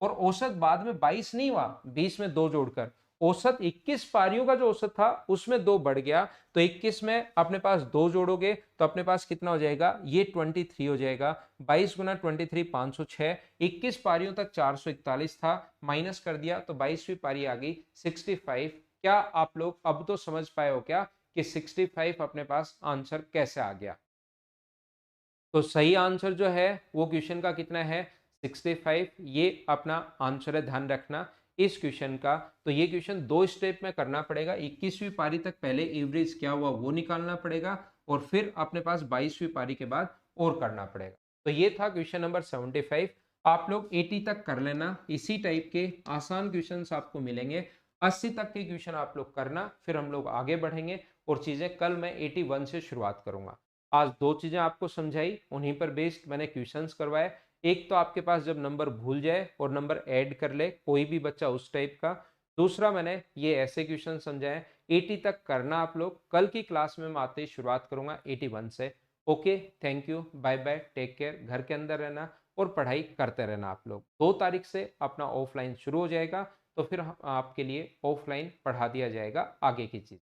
और औसत बाद में 22 नहीं हुआ, 20 में 2 जोड़कर औसत 21 पारियों का जो औसत था उसमें 2 बढ़ गया। तो 21 में अपने पास 2 जोड़ोगे तो अपने पास कितना हो जाएगा? ये 23 हो जाएगा। 22 गुना 23 506। 21 पारियों तक 441 था, माइनस कर दिया तो 22वीं पारी आ गई 65। क्या आप लोग अब तो समझ पाए हो क्या कि 65 अपने पास आंसर कैसे आ गया? तो सही आंसर जो है वो क्वेश्चन का कितना है? 65। ये अपना आंसर है, ध्यान रखना इस क्वेश्चन का। तो ये क्वेश्चन 2 स्टेप में करना पड़ेगा। 21वीं पारी तक पहले एवरेज क्या हुआ वो निकालना पड़ेगा, और फिर अपने पास 22वीं पारी के बाद और करना पड़ेगा। तो ये था क्वेश्चन नंबर 75। आप लोग 80 तक कर लेना, इसी टाइप के आसान क्वेश्चन आपको मिलेंगे। 80 तक के क्वेश्चन आप लोग करना, फिर हम लोग आगे बढ़ेंगे और चीजें कल मैं 81 से शुरुआत करूंगा। आज 2 चीजें आपको समझाई, उन्हीं पर बेस्ड मैंने क्वेश्चंस करवाए। एक तो आपके पास जब नंबर भूल जाए और नंबर ऐड कर ले कोई भी बच्चा उस टाइप का। दूसरा मैंने ये ऐसे क्वेश्चन समझाए 80 तक करना आप लोग। कल की क्लास में मैं आते ही शुरुआत करूंगा 81 से। Okay, thank you, bye bye, take care. घर के अंदर रहना और पढ़ाई करते रहना आप लोग। 2 तारीख से अपना ऑफलाइन शुरू हो जाएगा, तो फिर आपके लिए ऑफलाइन पढ़ा दिया जाएगा आगे की चीज़।